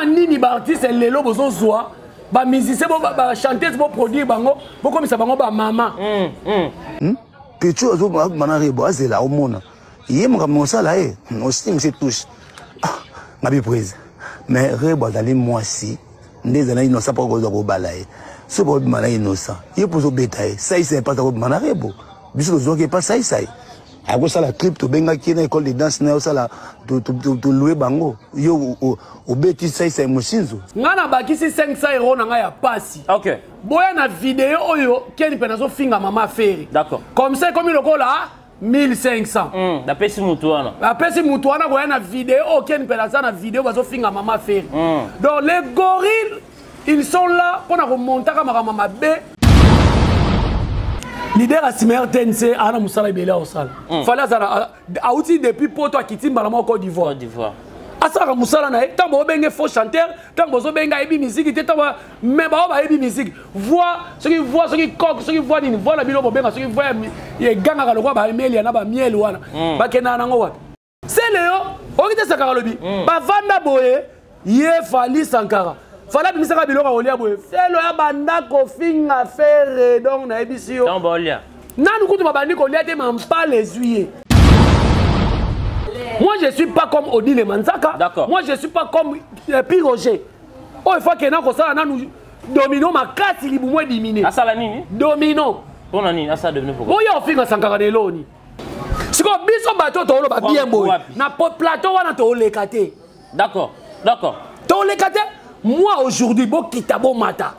nini ba artiste lelo bozo zoa ba musicien ba chanteuse bo produire bango bo comme ça bango ba mama Pichu azo manarebo azela omona yemaka mosala aussi c'est touche ngabi prise mais rebo dans les mois si ndeza na inosa pa ko zo balaye so bo mana inosa yepozo betaye ça il c'est pas ko manarebo biso zo ke pas ça a go sala clip to benga ki na école de danse na sala to louer bango yo o beti ça mushinzo ngana bakisi 500 € na nga ya pasi. OK. Boya na vidéo oyo keni penazo finga mama feri. D'accord. Comme ça comme il là 1500. La pesi mutuana. La pesi mutuana boya na vidéo keni penazo na vidéo bazo finga mama feri. Donc les gorilles ils sont là pour na remonter ka mama B. Leader à Simer TNC ana musala bela osala. Fallait ça a outil depuis poto akitimba la Côte d'Ivoire. Côte d'Ivoire. Asaka musala na tant bo benga faux chanteur, tant bozo benga ebi musique, tant mais ba ebi musique. Voix, ceux qui voient, ceux qui coq, ceux qui voient ni voix la bilo bo benga, ceux qui voient ye ganga ka lokwa ba meli na ba miel wana. Ba kena nango wat. C'est Léo, okite sakara lobi. Ba vanda boye ye Fali Sankara. Fala bimisaka biloko olia boye. Selo ya banda ko finga faire donc na ebisio. Dans bolia. Nanu kutu babandi ko lia te mampa les juillet. Moi je suis pas comme Odile Manzaka. D'accord. Moi je suis pas comme Piroger. Oh il faut que na ko sala nanu domino makati libu mwe dimine. Asala nini? Domino. Pona nini asa devenu pourquoi? Boya ofinga Sankara de loni. Siko biso bato to lo ba bien boy. Na plateau wana to lekate. D'accord. D'accord. To lekate. Moi aujourd'hui, bon kitabo mata.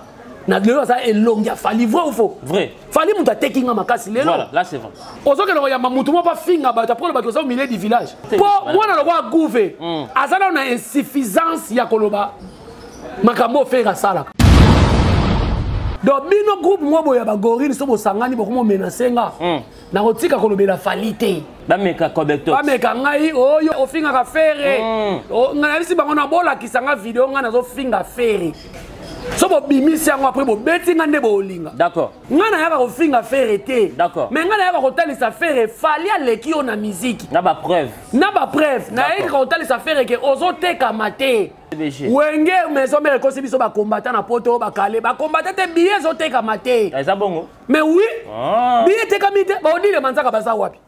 Na lelo ça est long, il fallait vrai ou faux? Vrai. Fallait muta taking makasi lelo. Voilà, là c'est vrai. Ozo que lo ya mamutu mo pas finga ba pour le ba au milieu du village. Pour moi na lo kwa gouver. Azala na insuffisance ya koloba. Makambo faire sala. Donc bino groupe moi boya ba gorille so bo sangani bo ko menacer nga. Na kotika kolobela falite. Ba meka kobekto. Ba meka ngai oyo ofinga ka fere. O ngana bisi bango na bola kisanga video nga nazo finga fere. So bo bimisi yango après bo beti nga nde bo olinga. D'accord. Ngana yaka ko finga fere te. D'accord. Mais ngana yaka ko talisa fere fali aleki yo na musique. Na ba preuve. Na ba preuve. Na yaka ko talisa fere ke ozo teka mate. Wenge maison mère ko biso ba combattant na poto ba kale ba combattant te billet zo teka mate. Eza bongo. Mais oui. Billet teka mite ba Odile Manzaka baza wapi?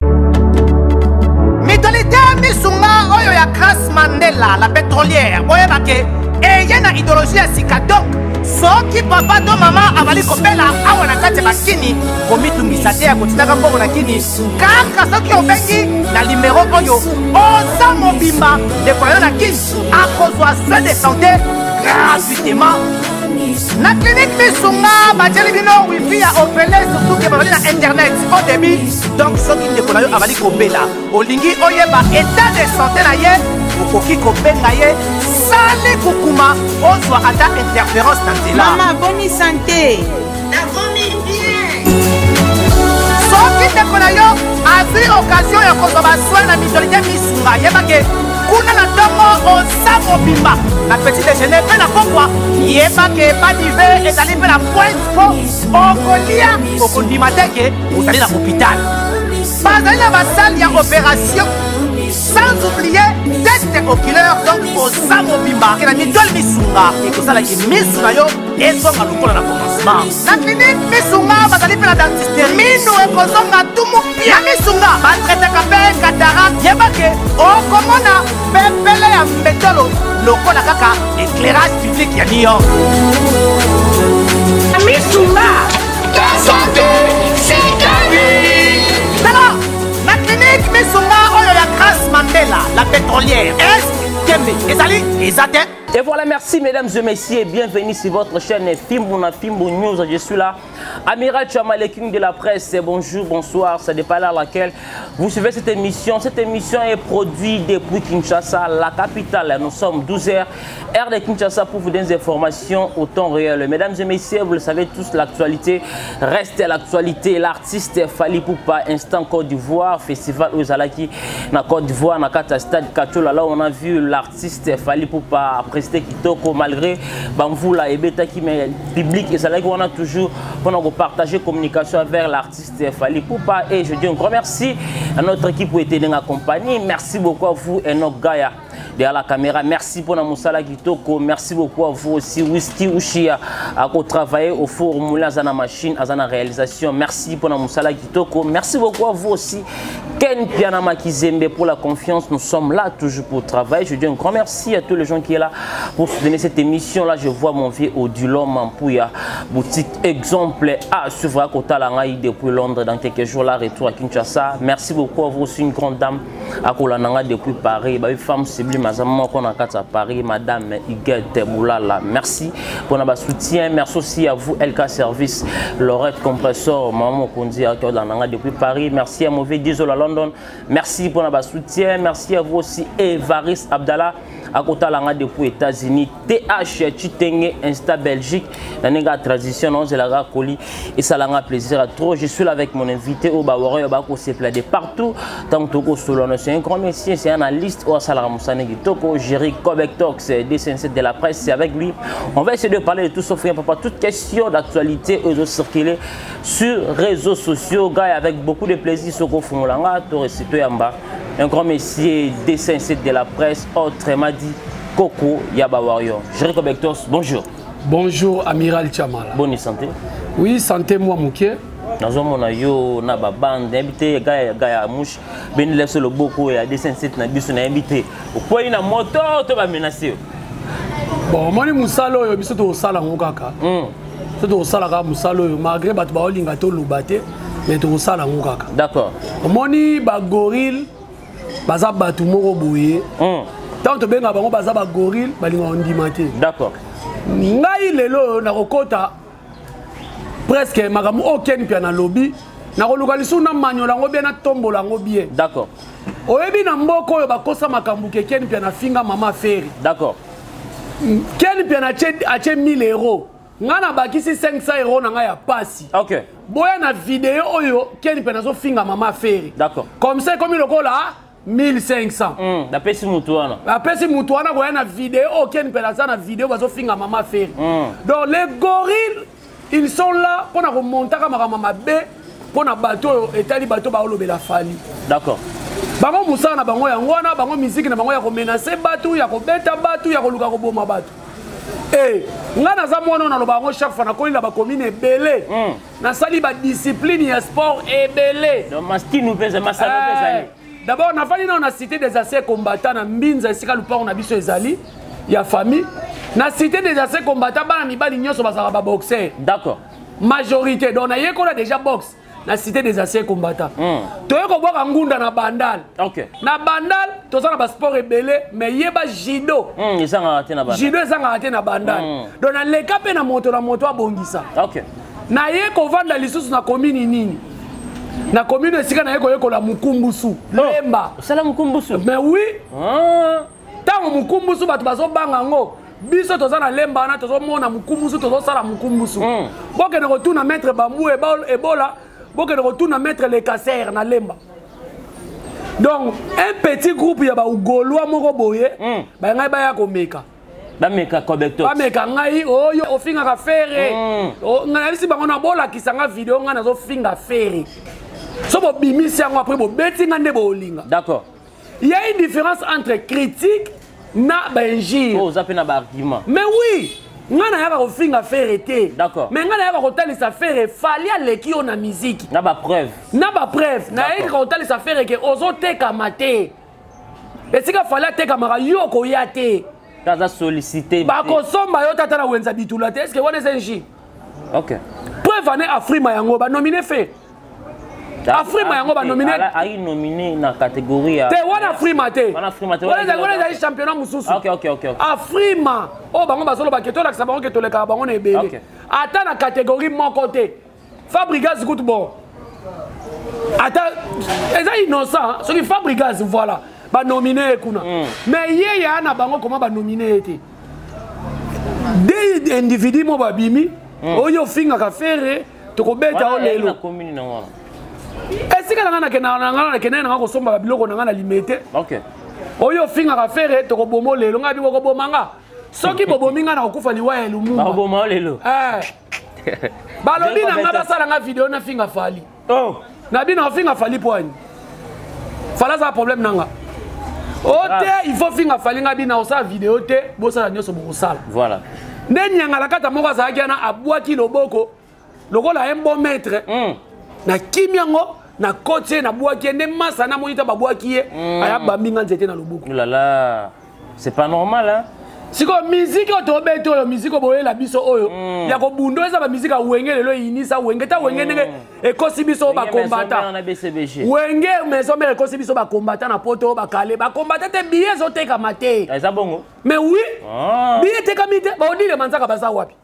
Mitolite misunga oyo ya Grace Mandela la pétrolière oyeba ke eye na idéologie ya sika donc soki papa to mama avali kopela awa na kati bakini komitungisa te ya kotinaka mbongo na kini kaka soki obengi na numéro oyo oza mobimba ndeko na yo na kini akozwa soin de santé gratuitement na clinique misunga batieli bino wifi ya opele surtout ke bazali na internet au début donc soki ndeko na yo avali kopela olingi oyeba état de santé na ye okoki kobenga ye sali kukuma ozwa ata interférence na nzela mama boni santé nakomi bien soki ndeko na yo azwi occasion ya kozwa basoi na mitolite misunga yebake kuna na ntongo oza mobimba na petit déjeuner mpe na pokwa yebake badive ezali mpe na pointe po okolia okondima teke ozali na hôpital bazali na basale ya opération sans oublier test oculaire donc oza mobimba ke na mitole misunga ekosalaki misu na yo ezonga lokola na commencement na clinique misunga bazali mpe na dentiste minu ekozonga tumu pia misunga batretaka mpe katarak yebake okomona pepele ya mbetolo lokola kaka éclairage public ya New York misunga ta santé c'est ta vie alors la clinique misunga oyo ya Grace Mandela la pétrolière est kembe ezali ezate. Et voilà, merci mesdames et messieurs, bienvenue sur votre chaîne Fimbo News. Je suis là, Amiral Chamale, King de la presse. Bonjour, bonsoir, ça dépend à laquelle vous suivez cette émission. Cette émission est produite depuis Kinshasa, la capitale. Nous sommes 12h, heure de Kinshasa, pour vous donner des informations au temps réel. Mesdames et messieurs, vous le savez tous, l'actualité reste l'actualité. L'artiste Fally Ipupa, Instant Côte d'Ivoire, Festival Ozalaki, na Côte d'Ivoire, na Kata Stade Katola. Là, on a vu l'artiste Fally Ipupa presté kitoko malgré Bamvoula et Beta qui mais public et ça là qu'on a toujours pour partager communication avec l'artiste Fally Ipupa et je dis un grand merci à notre équipe pour être accompagnée. Merci beaucoup à vous et nos gars. derrière la caméra. Merci pour la Moussala Kitoko. Merci beaucoup à vous aussi. Whisky Ushia à travailler au four moulin à la machine, à la réalisation. Merci pour la Moussala Kitoko. Merci beaucoup à vous aussi. Ken Pianama Kizembe pour la confiance. Nous sommes là toujours pour travailler. Je dis un grand merci à tous les gens qui sont là pour soutenir cette émission. Là, je vois mon vieux Odulon Mampouya, boutique exemple à suivre à Kotalangaï depuis Londres dans quelques jours là, retour à Kinshasa. Merci beaucoup à vous aussi, une grande dame à Kolananga depuis Paris. Une femme sublime à Paris, madame Iguette Boulala. Merci pour notre soutien. Merci aussi à vous, LK Service, Lorette Compressor, Maman Kondi à Kolananga depuis Paris. Merci à Mauvais Diesel à London. Merci pour notre soutien. Merci à vous aussi, Evaris Abdallah à Kotalanga depuis États-Unis. TH Chitenge Insta Belgique. La néga transition, non, c'est la colis et ça l'a plaisir à trop. Je suis là avec mon invité au Bawara Yobako, c'est plaidé partout. Tant que Toko Solon, c'est un grand métier, c'est un analyste au Salara Moussanegi Toko, Jerry Kobektox, D57 de la presse, c'est avec lui. On va essayer de parler de tout sauf rien, papa. Toute question d'actualité, eux circuler sur réseaux sociaux. Gars, avec beaucoup de plaisir, Soko Fumulanga, Torre Sito Yamba. Un grand messier, D57 de la presse, autre m'a dit Coco Yabawario. Jerry Kobektox, bonjour. Bonjour, Amiral Chamala. Bonne santé. Oui, santé, moi, Mouké. Nous avons yo na bande invité gaya mouche ben laisse le beaucoup et à D57 na biso na invité. Au point na moto to ba menacer. Bon, moi ni musalo yo biso to sala ngokaka. To sala ka musalo yo malgré bat ba olinga to lubate mais to sala ngokaka. D'accord. Moni ba gorille baza batu moko boye. Tant to benga bango baza ba gorille balinga ondimate. D'accord. Ngai lelo na kokota presque magamu aucun piano lobby na kolukalisu na manyola ngo bien na tombola ngo bien. D'accord. Oyebi na mboko oyo bakosa makambu ke ken piano finga mama feri. D'accord. Ken piano ache 1000 €. Ngana bakisi 500 € na nga ya pasi. OK. Boya na vidéo oyo ken piano zo finga mama feri. D'accord. Comme ça comme lokola 1500. La pesi mutuana. La pesi mutuana boya na vidéo aucun piano na vidéo bazo finga mama feri. Donc les gorilles ils sont là pour remonter à ma baie pour na bateau et tali bateau ba olobela fali. D'accord. Bango musana na bango ya ngwana bango musique na bango ya ko menacer bateau ya ko beta bateau ya ko luka ko boma bateau. Eh, ngana za mwana na lo bango chaque fois na ko ila ba commune belé. Na sali ba discipline ya sport et belé. Donc masti nous pèse masalo pèse. D'abord na fali na cité des anciens combattants na mbinza esika lupa na biso ezali ya famille. Na cité des anciens combattants bana mibali nyonso basaka ba boxer. D'accord. Majorité donc na yekola déjà boxe na cité des anciens combattants. Toyeko boka ngunda na bandal. OK. Na bandal tozana ba sport ebele mais yeba judo. Ezanga raté na bandal. Judo ezanga raté na bandal. Donc na leka pe na moto abongisa. OK. Na yeko vanda lisusu na commune nini. Na commune esika na yeko la mukumbusu. Lemba. Sala mukumbusu. Mais oui. Tango mukumbusu bato bazo banga ngo. Biso tozana lemba na tozo mona mukumbusu tozo sala mukumbusu. Boke na retourna mettre bambou ebola, boke na retourna mettre les casseurs na lemba. Donc un petit groupe ya ba ugolwa moko boye, ba ngai ba ya ko meka. Ba meka Kobektox. Ba meka ngai oyo ofinga ka fere. Ngai bisi bango na bola kisanga vidéo nga na zo finga fere. So bo bimisi yango après bo beti ngande bo olinga. D'accord. Il y a une différence entre critique na benji. Oh, ça fait na argument. Mais oui, ngana yaka ko finga faire té. D'accord. Mais ngana yaka ko talisa faire fali aleki on na musique. Na ba preuve. Na ba preuve. Na yaka ko talisa faire ke ozo teka maté. Et sika fali teka mara yo ko yate. Kaza solliciter. Ba ko somba yo tata na wenza bitula té. Est-ce que wana senji? OK. Preuve ane Afrima yango ba nominé fait. Afrima yango ba nominé. Ai nominé na catégorie. Te wana Afrima te. Wana Afrima te. Wana za championnat mususu. OK. Afrima. Oh bango bazolo ba keto la ka bango keto le ka bango na ebele. OK. Ata na catégorie mon côté. Fabregas gout bon. Ata eza innocent. Ce qui Fabregas voilà. Ba nominé kuna. Mais ye ya na bango comment ba nominé été. Des individus mo ba bimi. Oyo finga ka faire to ko beta o lelo. Commune na wana. Est-ce que na kena na ko somba biloko na na limité? OK. Oyo finga ka faire to ko bomo lelo ngabi ko bomanga. Soki bobominga na okufa liwa ya lumumba. Ba bomo lelo. Balobi na nga basala nga vidéo na finga fali. Oh. Na bi na finga fali poani. Fala za problème nanga. il faut finir falinga bina osala vidéo te bosala nyoso bosala. Voilà. Nenyanga la kata moko azaki na abwaki loboko. Lokola un bon maître. Na kimyango na côté na bwaki ne masa na monita babwaki ye aya bambinga nzete na loboko. Oh là là. C'est pas normal hein. Siko musique otobeto yo musique boyela biso oyo ya ko bundo eza ba musique wenge lelo inisa wenge ta wenge ndenge ekosi biso ba combattant wenge maison mère ekosi biso ba combattant na poto ba kale ba combattant te billet zoteka mate eza bongo mais oui billet teka mite ba odile manzaka baza wapi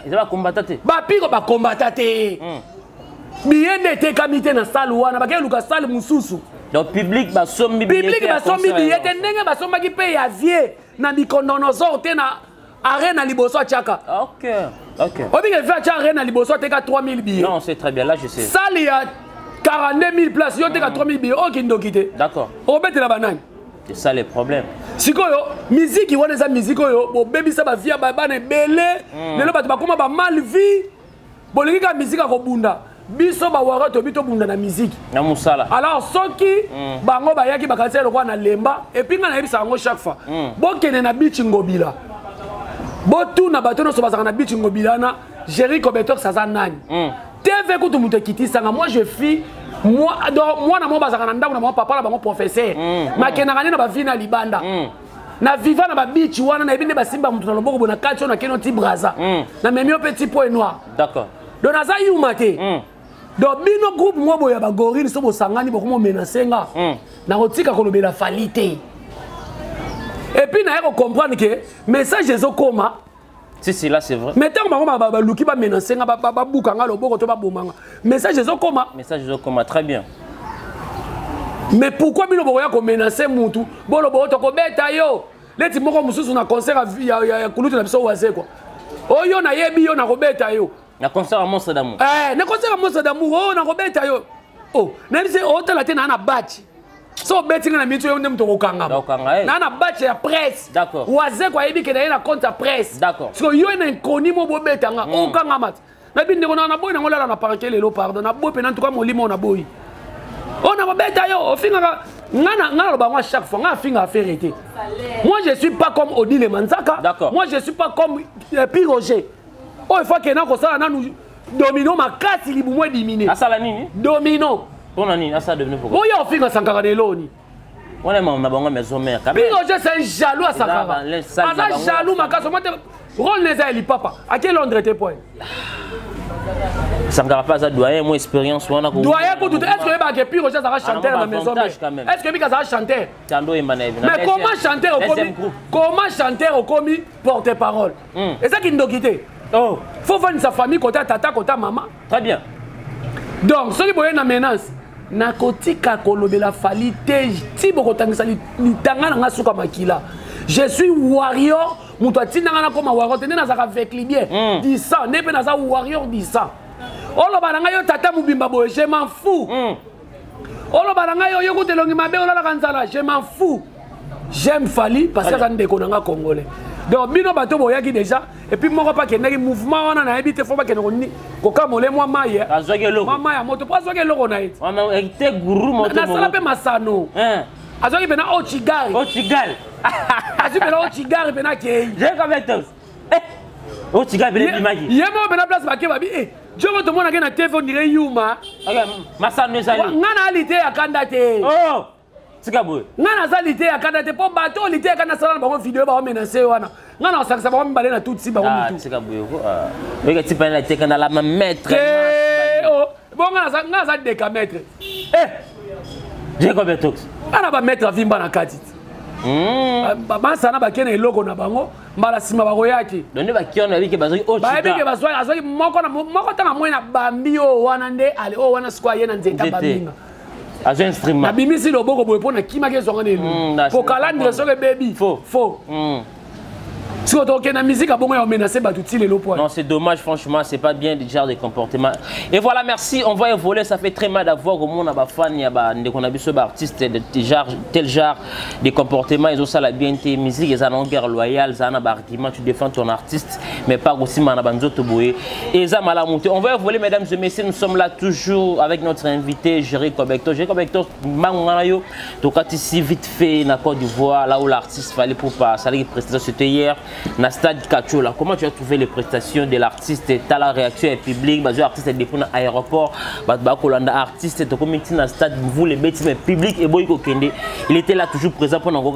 eza ba combattant te ba piko ba combattant te billet ne teka mite na salle wana ba ke luka salle mususu donc public ba sombi billet te ndenge ba somba ki pe ya vie na bikondonozo te na arena liboso chaka. OK. OK. Obi ke fait arena liboso te ka 3000 billets. Non, c'est très bien là je sais. Salle il y a 42 000 places, yo te ka 3000 billets. OK ndokité. D'accord. Obete la banane. C'est ça le problème. Sikoyo musique wona za musique yo bo bebisa ba via ba bana belé. Lelo bato bakoma ba mal vie. Bolingi ka musique ko bunda. Biso ba wara to bito bunda na musique. Na musala. Alors soki bango ba yaki bakatse lokwa na lemba et puis ngana yebisa ngo chaque fois. Bokene na beach ngobila. Botu na bato no so bazaka na beach ngobila na Jerry Kobetok saza nani. TV kutu muto kitisa nga moi je fis moi na mo bazaka na ndako na mo papa na bango professeur. Makena ngani na ba vina libanda. Na viva na ba beach wana na ebinde basimba mutu na loboko bona kacho na keno ti braza. Na memio petit point noir. D'accord. Donc naza yumate. Donc bino groupe moi boya ba gorille so bo sangani bokomo menacenga. Na kotika kolobela falite. Et puis na yako comprendre que message ezo koma. Si là c'est vrai. Mais tant que luki ba menacenga ba bukanga loboko to ba bomanga. Message ezo koma. Message ezo koma très bien. Mais pourquoi bino boya ko menacer mutu? Bolo bo to ko beta yo. Leti moko mususu na concert ya kulutu na biso waze quoi. Oyo na yebi yo na ko beta yo. Na concert à Monstre d'amour. Na concert à Monstre d'amour. Oh, na robeta yo. Oh, na bise hôtel la tena na batch. So betting na mitu yo ndem to kokanga. Na na batch ya presse. D'accord. Waze kwa yebi ke na compte presse. D'accord. So yo na nkoni mo bo betanga. O kanga mat. Na binde ko na boy na ngola na parquet lelo pardon. Na boy pe na tout molimo na boy. Oh na robeta yo, o finga ngana lo ba moi chaque fois nga finga affaire été. Moi je suis pas comme Odile Manzaka. D'accord. Moi je suis pas comme Piroger. Oh, il faut que nous fassions domino makati libumwe dimine. Asala nini? Domino. Pour nani? Asa devenu pourquoi? Oh, il y a Sankara de Loni. On est ma bonne maison mère. Piroger c'est jaloux à Sankara. Asa jaloux makaso mate rôle neza eli papa. À quel Londres était point? Sankara pas ça doyen mon expérience wana ko. Doyen ko tout est-ce que ba Piroger ça va chanter dans la maison mère? Est-ce que Bika ça va chanter? Tando imana. Mais comment chanter au commis? Comment chanter au commis porte-parole? Et ça qui nous quitté. Oh, faut voir sa famille côté tata côté maman. Très bien. Donc ceux qui boyent na menace na kotika kolobela falite ti bokotangisa litanga na suka makila. Je suis warrior, muto atinanga na koma warrior tene na zaka avec libien. 10 ans, ne pe na za warrior 10 ans. Olo bananga yo tata mubimba boye, je m'en fous. Olo bananga yo yoko telongi mabe ola la kanzala, je m'en fous. J'aime Fali parce que ça ndeko nanga congolais. Donc bino bato boyaki déjà et puis moko pa kenaki mouvement wana na ebite faut pas kenako ni kokamole mwa maye azwaki loko mama ya moto pas azwaki loko na eti mama ekite guru moto na sala pe masano azwaki pena ochigari azwaki pena ochigari pena kei j'ai comme tous ochigari pena bimaki yemo pena place ba ke ba bi je veux te montrer na TV on dirait yuma masano ezali ngana alite akanda te oh Sikaboy. Ngana zalité ya kana te po bato lité ya kana sala ba vidéo ba menacer wana. Ngana sakisa ba mbalé na tout si ba mutu. Sikaboy ko. Weka tipa na te kana la maître. Oh, bon ngana za deka maître. J'ai combien tox. Ana ba maître vimba na kati. Ba sana ba kena eloko na bango, mbala sima ba koyaki. Donne ba kiona bike bazoki o chita. Ba bike bazwa azoki moko tanga mwana bambi o wana nde ale o wana skwa yena nzeta bambinga. As un instrument. Na bimisi loboko boye pona kimake zonga nelu. Pour calandre soke baby. Faux. Si on tourne la musique, on va menacer les lois. Non, c'est dommage, franchement, c'est pas bien le genre de comportement. Et voilà, merci. On va évoluer. Ça fait très mal d'avoir au monde un fan, il y a des artistes de tel genre de comportement. Ils ont ça la bien tes musique, ils ont une guerre loyale, ils ont un argument, tu défends ton artiste, mais pas aussi manabanzo toboé. Et ça m'a monté. On va évoluer, mesdames et messieurs. Nous sommes là toujours avec notre invité, Jerry Kobekto. Jerry Kobekto, Manganayo, donc ici vite fait, dans Côte d'Ivoire, là où l'artiste fallait pour pas, ça les prestations, c'était hier. Dans le stade Kachola, comment tu as trouvé les prestations de l'artiste? Tu as la réaction publique, l'artiste est défendu à l'aéroport, l'artiste est comme dans le stade, vous les bêtises publics et Boyko Kende, il était là toujours présent pour nous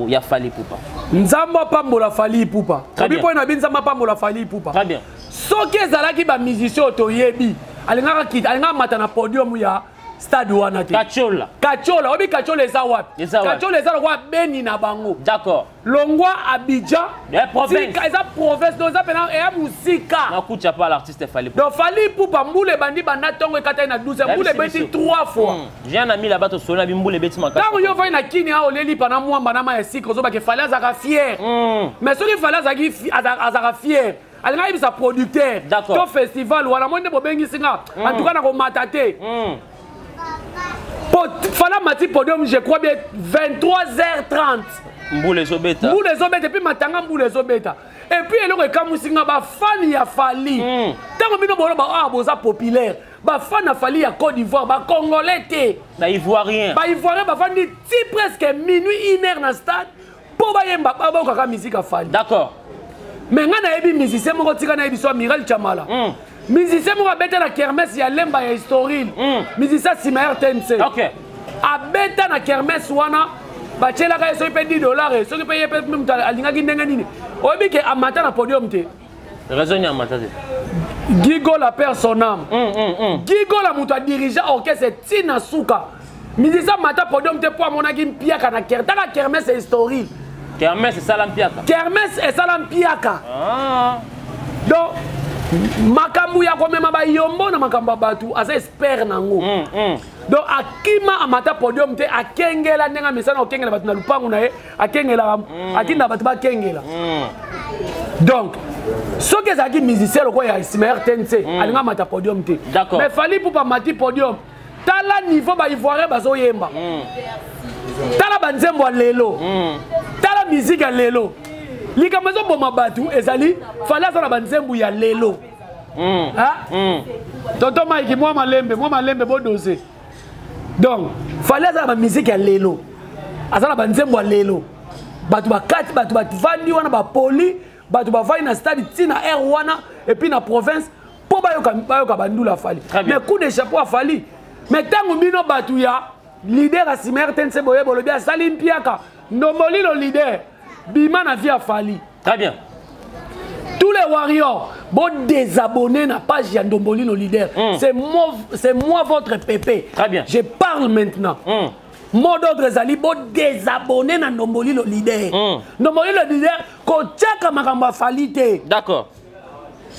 il y a Fali Poupa. Nzamba Pambola Fali Poupa. Très bien. Très bien. Ce qui est là qui est musicien autoyebi, alinga matana podium ya stade wana te. Kachola. Kachola, obi Kachola eza wapi? Kachola eza wa Beni na bango. D'accord. Longwa Abidjan. La province. Eza province donc eza pena e musika. Na kucha pas l'artiste Fali Poupa. Donc Fali Poupa mbule bandi banda tongo ekata na 12 mbule beti 3 fois. J'ai un ami là-bas to sona mbule beti makata. Tango yo vai na kini a oleli pana mwamba na ma esika ozoba ke Fali azaka fier. Mais soki Fali azaka fier. Alinga ibisa producteur. To festival wala monde bobengi singa. En tout cas na ko matate. Fala Mati Podium, je crois bien 23h30. Mboule Zobeta. Mboule Zobeta, et puis Matanga Mboule Zobeta. Et puis, il y a un fan qui a Fali. Tant que nous avons un populaire, les fans a Fali à Côte d'Ivoire, les Congolais. Les Ivoiriens. Les Ivoiriens, ils font presque minuit, 1h dans le stade pour faire la musique à Fali. D'accord. Mais nous avons des musiciens qui ont Miral Chamala. Musicien qui a la kermesse, il y a Lemba et Historil. Musicien Simaer TNC. Ok. A beta na kermesse wana, bachela ka so $10, so ki paye même alinga ki ndenge nini. Obi ke amata na podium te. Raison ni amata te. Gigo la perd son âme. Gigo la muto dirige orchestre Tina Suka. Musicien mata podium te pour mona ki mpiaka na kermesse. Ta kermesse et Historil. Kermesse c'est salam piaka. Kermesse et salam piaka. Ah. Donc makambu ya komema ba yombo na makamba batu asa espère nango. Donc akima amata podium te akengela ndenga misana okengela batu na lupangu na ye akengela atinda batu ba kengela. Donc ce que ça qui musicien le quoi ya Simaer TNC alinga mata podium te. Mais Fali Poupa mati podium. Tala niveau ba ivoirien bazo yemba. Tala banzembo lelo. Tala musique ya lelo. Likamazo boma batu ezali fala za na banzembu ya lelo. Tonton Mike moi malembe bo doser. Donc fala za na musique ya lelo. Azala banzembu ya lelo. Batu bakati batu bavandi wana ba poli, batu bavandi na stade tina air wana et puis na province po bayoka bandula Fali. Mais coup de chapeau à Fali. Mais tango bino batu ya leader a Simaer TNC boye bolobi a Salim Piaka. Ndomoli le leader. Bima na vie à Fali. Très bien. Tous les warriors, bon désabonner na page Yandomboli nos leaders. C'est moi votre pépé. Très bien. Je parle maintenant. Mot d'ordre Zali, bon désabonner na Ndomboli nos leaders. Ndomboli le leader, ko tchaka makamba Fali te. D'accord.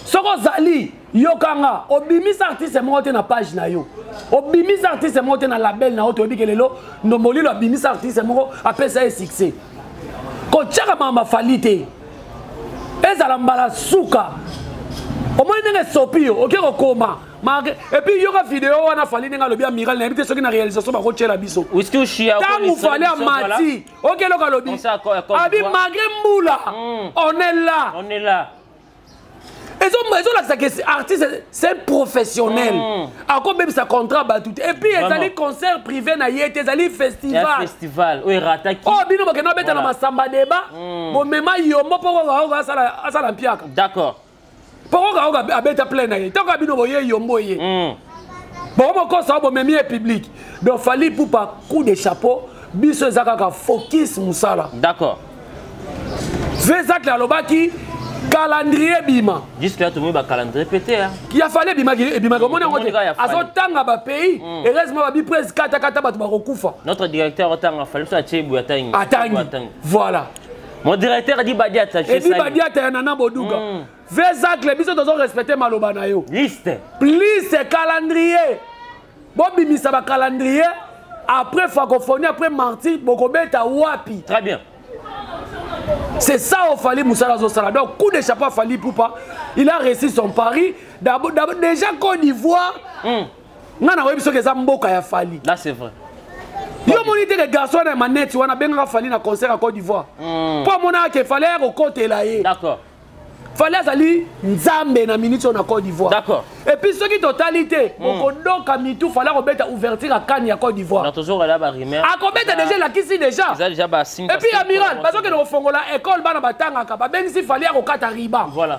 Soko Zali, yokanga, obimis artiste monte na page na yo. Obimis artiste monte na label na auto obi kelelo, Ndomboli lo obimis artiste monte après ça est succès. Kochaka mama Fali te ezala mbala suka omoni ndenge sopi yo oke kokoma et puis yoka vidéo wana Fali ndenge alobi amiral na ebite soki na réalisation bakotiela biso tango Fali amati oke loka lobi abi malgré mbula on est là que artiste c'est professionnel. Encore même sa contrat battu. Et puis ils allaient concert privé na yete, ils allaient festival. Oui, rataki. Oh bino bakena beta na masamba débat. Bon mema yombo poko ga asala mpiaka. D'accord. Poko ga abeta plein na yete. Tant bino boye yombo ye. Bon moko ça bo memi public. Donc Fali Poupa coup de chapeau, biso zakaka focus musala. D'accord. Vezak la lobaki calendrier bima. Jusque-là, tout le monde va calendrier pété. Il a fallu bima comme on est à ba pays. Et heureusement, ba bi presse kata batu ba kokufa. Notre directeur a fallu ça Tchébou Atangi. Voilà. Mon directeur a dit Badiata. Et dit Badiata ya nana boduga. Vezak les biso dozo respecter maloba na yo. Liste. Please calendrier. Bon bimisa ba calendrier après francophonie après martyr bokobeta wapi. Très bien. C'est ça au Fally Moussala Zosala. Donc, coup de chapeau à Fally Poupa. Il a réussi son pari. D'abord, déjà, Côte d'Ivoire, on a vu que Zamboka a Fally. Là, c'est vrai. Yo monité les garçons dans manette, on a bien Fally dans concert à Côte d'Ivoire. Pas mon âge, il fallait au côté là. D'accord. Fallait aller Nzambe na minute en Côte d'Ivoire. D'accord. Et puis ce qui totalité, mon donc à Mitou fallait remettre ouverture à Cannes à Côte d'Ivoire. On a toujours là bas rimer. À combien déjà la qui déjà. Ils ont déjà bas signe. Et puis amiral, parce que le fongola école bana batanga ka ben si fallait au Katariba. Voilà.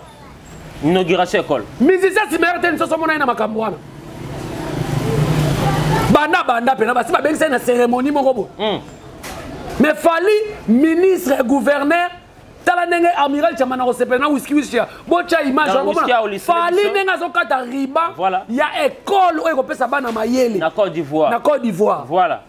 Inauguration école. Musicien si meilleur ten so mona na makambo wana. Banda pena basi ba ben c'est une cérémonie mon robot. Mais Fally ministre et gouverneur tala ndenge amiral chamana ko sepena whisky bocha image Fally ndenge azokata riba ya école oyo kopesa bana mayele na Côte d'Ivoire voilà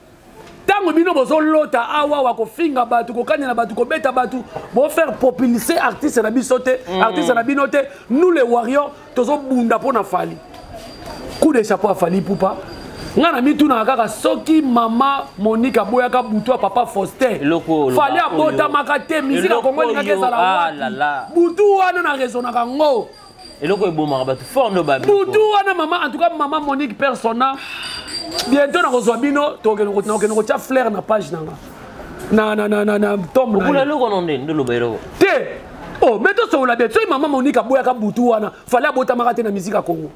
tango bino bozo lota awa wa ko finga batu ko kanya na batu ko beta batu bo faire populariser artiste na bisote artiste na binote nous les warriors tozo bunda pona Fally coup de chapeau à Fally Poupa. Ngana mituna kaka soki mama Monique aboyaka butu a papa Faustin fallait abota makate musique a Congo ngaka ezala butu wana na raisonnaka ngo eloko eboma batu fort no ba butu wana mama en tout cas maman Monique persona bientôt na kozwa bino tokeno ko tia fleur na page na tombe kula loko nonde ndelo bayelo te oh mais to so la bien so maman Monique aboyaka butu wana fallait abota makate na musique a Congo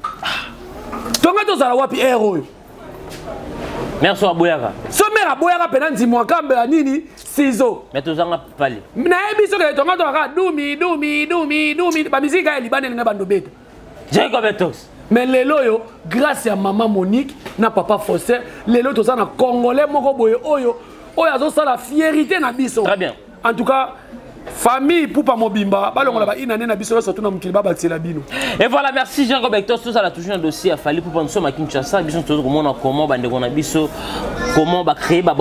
tonga to zala wapi héros. Merci à Boyaka. Sommet à Boyaka penanti moi kambe à nini ciseaux. Mais tous en parlé. Na ebiso ke tonga to ka dumi ba musique ya libanais nga bando beta. Jacob Etox. Mais lelo yo grâce à maman Monique na papa Fossé lelo to ça na congolais moko boye oyo azo ça la fierté na biso. Très bien. En tout cas famille Poupa Mobimba balongola ba inane na biso surtout na mukili ba batela bino. Et voilà, merci Jacob Etox, tout ça la toujours un dossier à Fally Poupa nous sommes à Kinshasa, biso toujours comment bande on a biso comment ba créer ba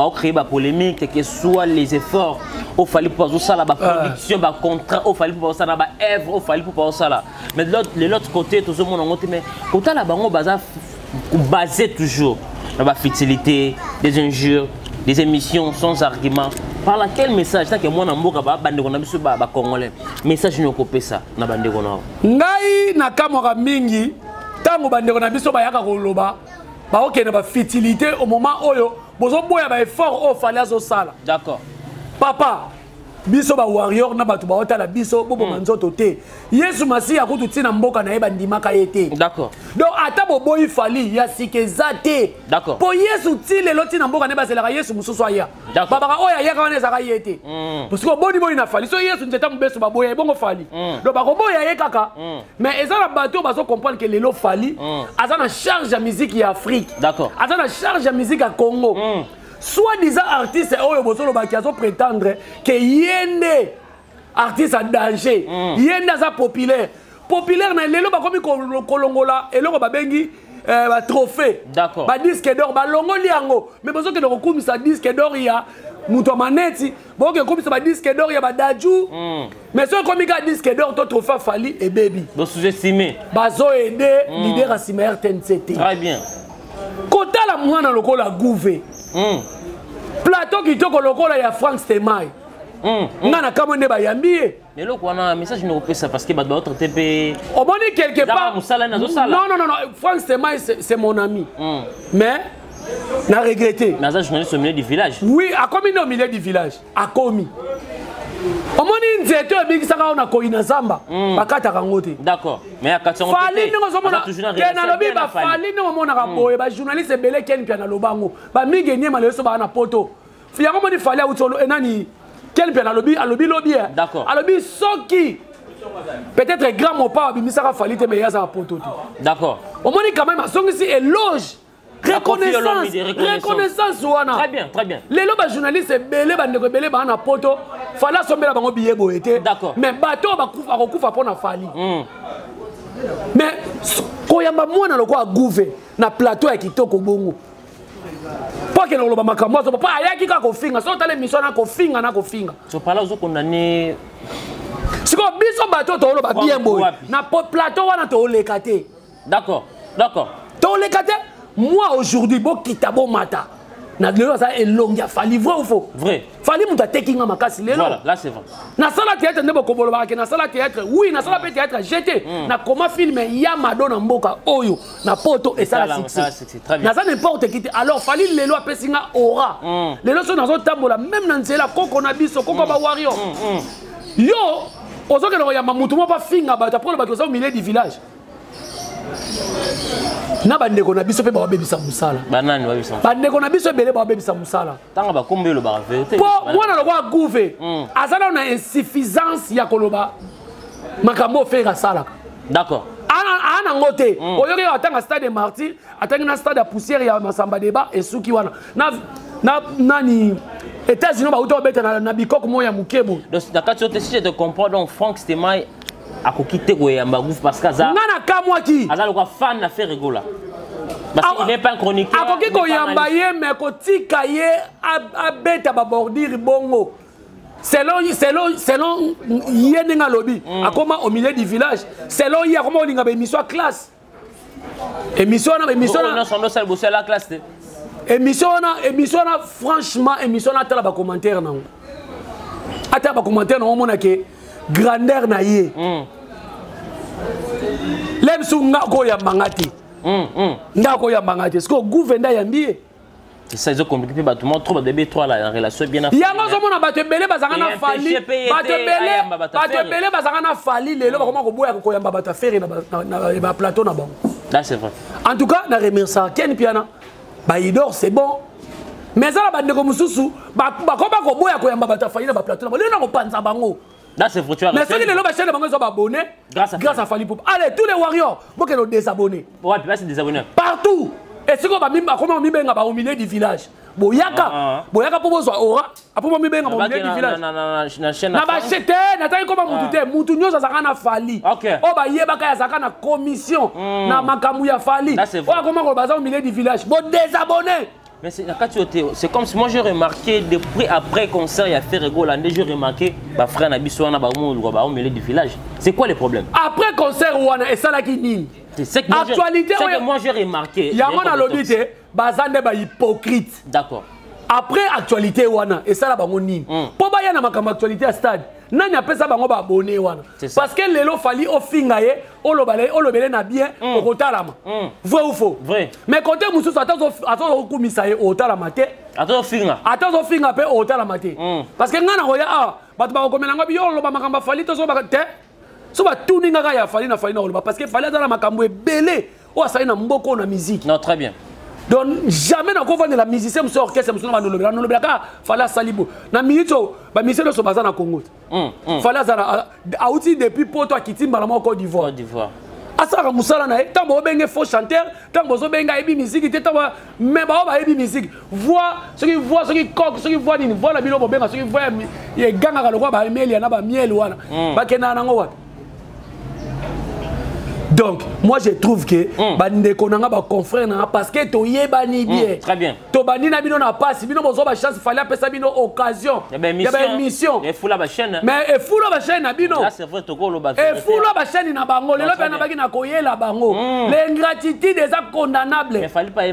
polémique que soit les efforts au Fally Poupa ça la production ba contrat au Fally Poupa ça la ba œuvre au Fally Poupa ça là. Mais de l'autre côté tout le monde on mais côté là bango basé toujours dans la futilité, des injures, des émissions sans argument. Par laquelle message ça que moi na mboka ba bande kona biso ba congolais message ni okopé ça na bande kona ngai na kamwa mingi tango bande kona biso ba yaka koloba ba okena ba futilité au moment oyo bozo boya ba effort au Fally azo sala. D'accord. Papa biso ba warrior na batu ba otala biso bobo manzoto te Yesu Masi ya kututina mboka na yeba ndimaka yete. D'accord. Donc ata boboyi Fally ya sikezate. D'accord. Po Yesu tile loti na mboka ne bazela Yesu mususu aya. Babaka oya ya kana zaka yete. Parce que boni boyi na Fally so Yesu nteta mbeso baboya bongo Fally. Donc bako boya ye kaka. Mais ezala bato bazo comprendre que lelo Fally azana charge ya musique ya Afrique. D'accord. Azana charge ya musique ya Congo. Soit disant artiste oyo bosolo baki azo prétendre que yende artiste à danger yende aza populaire na lelo bakomi kolongola eloko babengi ba trophée d'accord ba disque d'or ba longoli yango mais bozo ke de kokumisa disque d'or ya muto maneti bozo ke kokumisa ba disque d'or ya ba daju mais so komi ka disque d'or to trophée Fally et baby bo sous-estimé bazo aider leader asima RTNCT très bien kota la mwana lokola gouvé plateau qui toko lokola ya Frank Stemai ngana kamo nde bayambi mais loko wana message ne repose ça parce que ba d'autres TP au moins quelque part non Frank Stemai c'est mon ami mais n'a regretté mais ça journaliste au milieu du village oui a commis au milieu du village a commis au moins nzeto ebiki saka ona koina zamba bakata kangote d'accord mais akati on Fally ningo zomona kena lobi ba Fally ningo mona ka boye ba journaliste belé ken pia na lobango ba mingi nyema leso ba na poto fiyango moni Fally a utolo enani ken pia na lobi alobi lobi d'accord alobi soki peut-être grand mon pas bimisaka Fally te mais yaza poto d'accord au moins quand même asongisi éloge reconnaissance wana très bien lelo ba journaliste belé ba ndeko belé ba na poto Fally sombela bango billet boyete d'accord mais bato bakufa pona Fally mais koyamba mwana lokwa gouve na plateau ya kitoko bongo pas que lo ba makambo so papa ayaki ka kofinga so tale mission na kofinga so pala zo condamné siko biso bato to lo ba bien boy na plateau wana to lekate d'accord to lekate moi aujourd'hui bo kitabo mata na lelo ça elongia fali vrai ou faux vrai fali muta taking makasi lelo voilà là c'est vrai na sala théâtre ndebo kobolo ba na sala théâtre oui na sala théâtre jeté na comment film ya madonna mboka oyo na poto et ça la succès na ça n'importe qui alors fali lelo apesinga aura lelo so nazo tambola même na nzela koko na biso koko ba warrior yo ozoke lo ya mamutu mo pa finga ba ta pour ba ko au milieu du village na bandeko na biso pe ba bebisa musala banani ba bebisa bandeko na biso ebele ba bebisa musala tanga ba kombelo ba vérité po mwana lo kwa gouve azala na insuffisance ya koloba makambo faire sala d'accord ana ngote oyoki atanga stade martyr atanga na stade ya poussière ya masamba débat et suki wana na nani États-Unis ba uto beta na bikoko moya mukebo donc d'accord si je te comprends donc Franck Stemai akokite koyamba gouve parce que ça ngana kamwa ki azala ko fan na faire rigola parce qu'il n'est pas un chroniqueur akoki koyamba ye mais kotika ye abeta ba bordir bongo selon ye ninga lobby akoma au milieu du village selon ye akoma olinga ba émission classe émission non son seul bosser la classe émission na franchement émission na tala ba commentaire na ata ba commentaire na mona ke grandeur na ye lem su nga ko ya mangati nga ko ya mangati est-ce que gouverneur ya mbié c'est ça ils ont compliqué ba tout le monde trop de trois la relation bien affaire yango zo mona bato belé bazanga na fali bato belé bazanga na fali lelo ba koma ko boya ko yamba bato faire na ba plateau na bango là c'est vrai en tout cas na remercier Ken Piana ba idor c'est bon mais ça la bande ko mususu ba koma ko boya ko yamba bato fali na ba plateau na lelo na ko panza bango. Là c'est vrai tu as mais ceux qui ne l'ont pas chaîne ils sont abonnés grâce à Fally Poupa. Allez tous les warriors faut qu'ils nous désabonnent. Ouais puis là c'est désabonnés partout et ce qu'on va même comment mi benga ba au milieu du village boyaka pour bozo aura après mi benga au milieu du village na chaîne na ba chete na tayi ko ba mutu nyoza zaka na Fally o ba yeba ka zaka na commission na makamu ya Fally o comment ko baza au milieu du village bon désabonner. Mais c'est comme si moi j'ai remarqué depuis après concert il y a fait rigoler j'ai remarqué bah frère Nabiso na ba au milieu du village. C'est quoi le problème? Après concert wana et ça là qui nini? C'est que actualité moi j'ai remarqué. Il y a mon lobité bazande ba hypocrite. D'accord. Après actualité wana et ça là bango nini? Po ba ya na makambo actualité à stade. Nani apesa bango ba abonné wana parce que lelo Fally ofinga ye olobele na bien okotalama vrai ou faux vrai mais côté mususu atazo kumisa ye otalama te atazo finga pe otalama te parce que ngana koya bato ba komela ngo biyo loba makamba Fally to so ba te so ba tuninga ka ya Fally na oloba parce que Fally azala makambo ebele o asali na mboko na musique. Non très bien. Donc jamais na ko de la musicien monsieur orchestre monsieur na lobela ka Fally salibo na minito ba musicien so baza na Congo Fally azana auti depuis poto akitimba na Côte d'Ivoire asaka musala na tambo benge faux chanteur tambo zo benga ebi musique te tambo mais ba ebi musique voix ce qui coque ce qui voix nini voix la bilo benga ce qui voix ye ganga ka lokwa ba meli na ba miel wana ba kena nango wa. Donc, moi je trouve que bande konanga ba confrère na parce que to yebani bien. Très bien. To bandi na bino na passe, bino bozo ba chance fallait apesa bino occasion. Il y a émission. Mais foula ba chaîne. Mais e foula ba chaîne na bino. Là c'est vrai to lo ba. E foula ba chaîne na bango, lelo pe na baki na koyela bango. L'ingratitude est condamnable. Mais fallait pas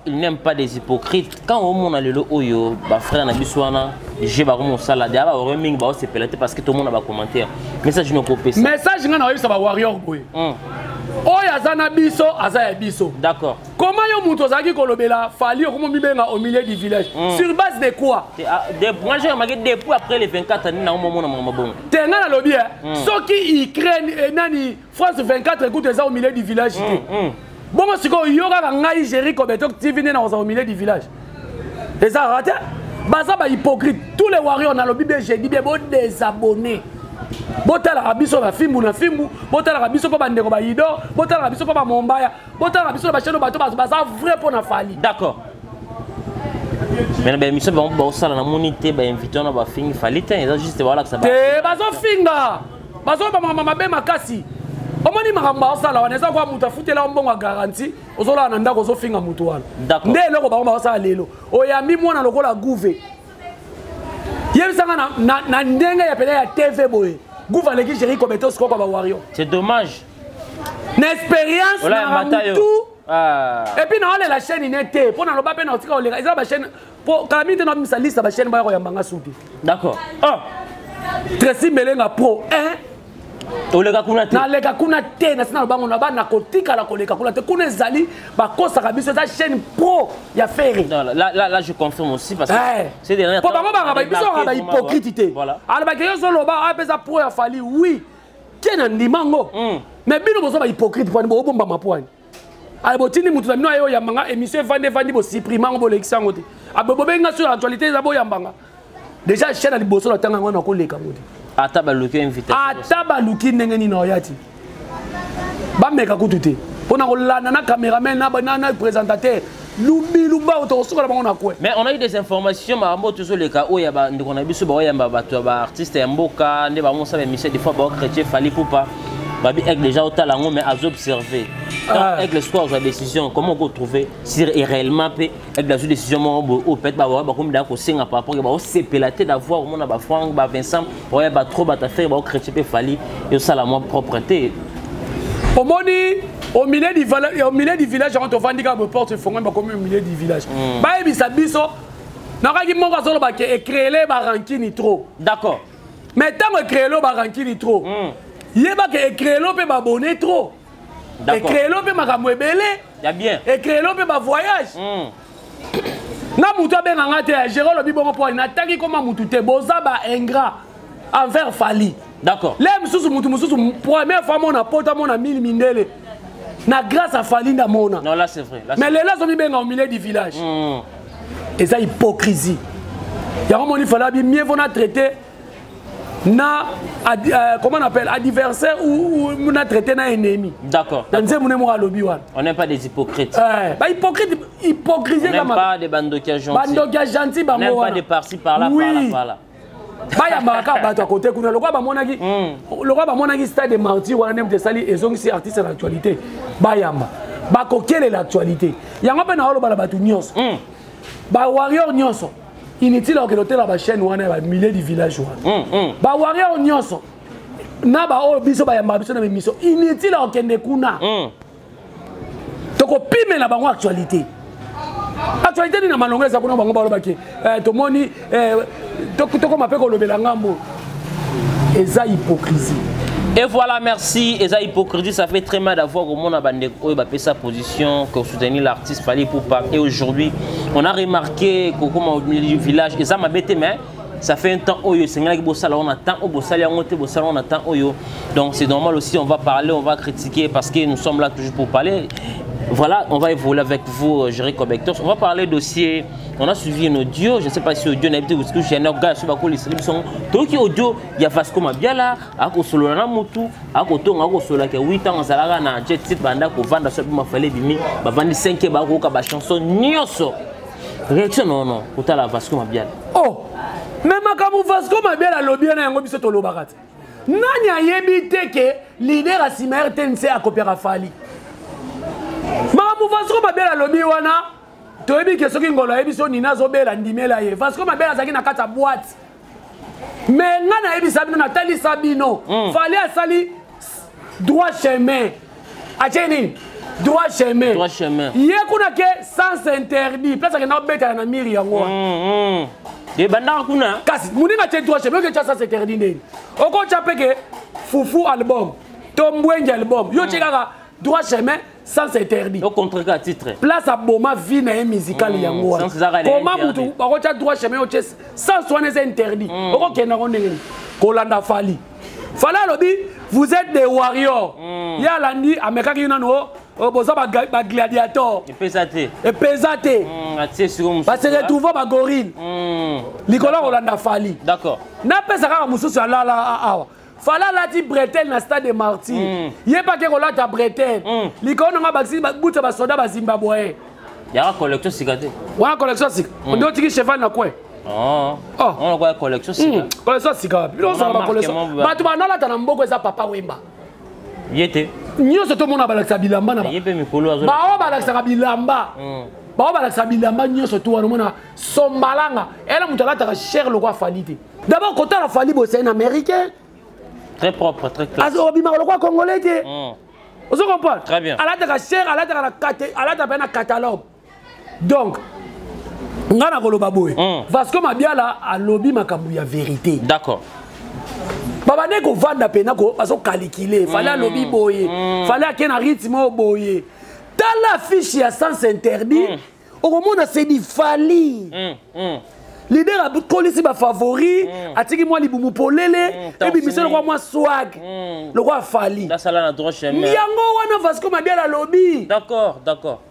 il n'aime pas des hypocrites. Quand on mona lelo oyo ba frère na biswana, je ba mon salade aba reming ba se pelate parce que tout le monde a ba commentaire. Message no copé ça. Message ngana ça ba warrior boy. Oya zana biso azaya biso. D'accord. Comment yo muto zaki kolobela Fally comment mi benga au milieu du village sur base de quoi? Moi j'ai remarqué depuis après les 24 années na moment na bon. Tenga na lobby ceux qui Ukraine nani France 24 écoute ça au milieu du village. Bon siko yoka ngai gérer comme TV na au milieu du village. Et ça raté baza ba hypocrite tous les warriors na lobby j'ai dit bien bon désabonnés. Botala rabiso ba fimbu na fimbu, botala rabiso pa bandeko ba ido, botala rabiso pa mombaya, botala rabiso ba cheno bato ba vrai pour na Fally. D'accord. Mais na émission ba sala na monité ba invité na ba fingi Fally te, ça juste voilà que ça va. Te bazo finga. Bazo ba mama be makasi. Omoni makamba sala wana eza kwa mutu afutela mbongo garantie, ozola na ndako zo finga mutu wana. D'accord. Nde loko ba sala lelo. Oyambi mwana lokola gouve. Na ndenge ya pele ya TV boy. Gouvernement qui gérer comme étant quoi ba warrior. C'est dommage. L'expérience na tout. Et puis na la chaîne inete pour na loba pe na tika olega. Eza ba chaîne Quand tu as mis sa liste, la chaîne va y souti. D'accord. Tracy Melenga Pro 1. Olega kuna te. Na lega kuna te na sina bango na ba na kotika la koleka kuna te kuna ezali ba kosa ka biso za chaîne pro ya Ferry. Non, là je confirme aussi parce que c'est derrière. Pour bango ba biso ba hypocrite. Voilà. Alors ba keyo solo ba apesa pro ya Fali oui. Kena ndimango. Mais bino bozo ba hypocrite pour bo bomba mapwani. Alors botini mutu na bino ayo ya manga émission vandi bo supprimer bo lekisa ngote. Abobo benga sur l'actualité za bo ya manga. Déjà chaîne à liboso la tanga ngona ko leka ngote. Ata baluki invité. Ata baluki ndenge ni na yati. Ba meka kutute. Pona ko lana na cameraman na banana présentateur. Lumba autosoka bango na kwe. Mais on a eu des informations mambo toujours les cas où il y a ba ndiko na biso ba yamba bato ba artiste ya mboka nde ba monsa ba mission des fois ba chrétien Fali Poupa. Babi avec déjà au talango mais à observer. Avec le score de la décision comment on trouver si réellement avec la décision au peut-être ba comme da ko singa par rapport ba se pelater d'avoir on a ba Franck ba Vincent ouais ba trop ba ta faire ba chrétien Fali et ça la moi propreté. Au milieu du village on te vend ka porte fonga ba comme au milieu du village. Ba ebisa biso na ka ki monga solo ba ke créer ba rankini trop. D'accord. Mais tant que créer ba rankini trop. Yeba que créelo pe ba bonnet trop. Et créelo pe makambo ebele. Ya bien. Et créelo pe ba voyage. Na mutu benga ngate ya gérer le bibongo pour na taki comme mutu te boza ba ingrat envers Fali. D'accord. Les mususu première fois mon apota mon ami mindele. Na grâce à Fali na mona. Non là c'est vrai. Là, mais les là sont benga au milieu du village. Et ça hypocrisie. Ya mon il fallait mieux vont traiter na comment on appelle adversaire ou on a traité na ennemi. D'accord. On n'aime pas des hypocrites. Bah hypocrisie on n'aime pas des bandokia gentils. Bandokia gentils on n'aime pas des par-ci par-là par là. Bah ya maraka bato à côté kuna le roi ba monaki stade de martyr wana nem te sali ezongisi artiste d'actualité. Ba yamba. Ba kokele l'actualité. Yango pe na holo bala bato nyonso. Ba warrior nyonso. Inutile que l'hôtel la chaîne ou un milieu du village. Ba warrior nyonso. Na ba o biso ba yamba biso na mission. Inutile que ne kuna. Toko pime la bango actualité. Actualité ni na malonga za kuna bango ba lobaki. To moni toko mape ko lobela ngambo. Eza hypocrisie. Et voilà, merci. Et ça, hypocrisie, ça fait très mal d'avoir au monde abandonné sa position, que soutenir l'artiste Fali Poupa. Et aujourd'hui, on a remarqué que comme au milieu du village, et ça m'a bêté, mais ça fait un temps où on attend, on attend. Donc c'est normal aussi, on va parler, on va critiquer parce que nous sommes là toujours pour parler. Voilà, on va évoluer avec vous, Jerry Cobectors. On va parler dossier. On a suivi un audio, je ne sais pas si audio n'a été ou ce que j'ai un gars sur le télévision. Donc audio, il y a Vasco Mabiala, à Kosolo na Mutu, à Koton, à Kosolo qui a 8 ans, à na jet set banda ko vanda so ma fallait bimi, ba vandi 5 ba ko ka chanson nyonso. Réaction non, kota la Vasco Mabiala. Oh. Même quand Vasco Mabiala lobby na yango biso to lobakati. Nani ayebite ke leader a Simer TNC a coopérer Fali. Vasco Mabiala lobby wana toyebi ke soki ngolo yebiso nina zobela ndimela ye Vasco Mabiala zaki na kata boîte mais ngana yebi sabino na tali sabino Fali asali droit chemin acheni droit chemin ye kuna ke sans interdit place que na beta na miri yango et banda kuna kasi muninga che droit chemin ke sans interdit ndeni oko chapeke fufu album tombwenje album yo chekaka droit chemin sans interdit. Au contraire, à titre. Place à Boma, vie na musical yango. Comment mutu bakocha droit chemin sans soin interdit. Oko kena ronde. Kolanda Fali. Fala lobi, vous êtes des warriors. Ya landi ameka ki nano boza ba gladiator. Et pesate. Parce que retrouver ba gorille. Nicolas Rolanda Fali. D'accord. Na pesa ka mususu la awa. Fala lati bretel na stade de martyr. Yé pas que rolata bretel. L'icône nga baxi buta ba soda ba Zimbabwe. Ya collection sigate. Wa collection sig. On doit tirer cheval na quoi? On a quoi collection sigate. Collection sigate. Bilo so ba collection. Ba tu ba na lata na mboko eza papa Wemba. Yete. Nyo so to mona balaksa bilamba na ba. Yé pe mikolo azo. Ba o balaksa bilamba. Ba o balaksa bilamba nyo so to wana mona sombalanga. Elle mutu lata cher le roi Fali. D'abord quand la Fali bo c'est un américain. Très propre, très classe. Azo bima le quoi congolais té. Vous comprenez? Très bien. À la cher, à la catalogue. Donc ngana koloba boye Vasco Mabiala alobi makambu ya vérité. D'accord. Baba neko vanda pena ko bazo calculer, fallait alobi boye, fallait qu'il y ait un rythme boye. Dans la fiche ya sens interdit, au moment c'est dit fali. Leader a collé ba favori, atiki moi libumu polele, et puis monsieur le roi moi swag. Le roi fali. Là ça là na droit chemin. Yango wana Vasco Mabiala lobby. D'accord, d'accord.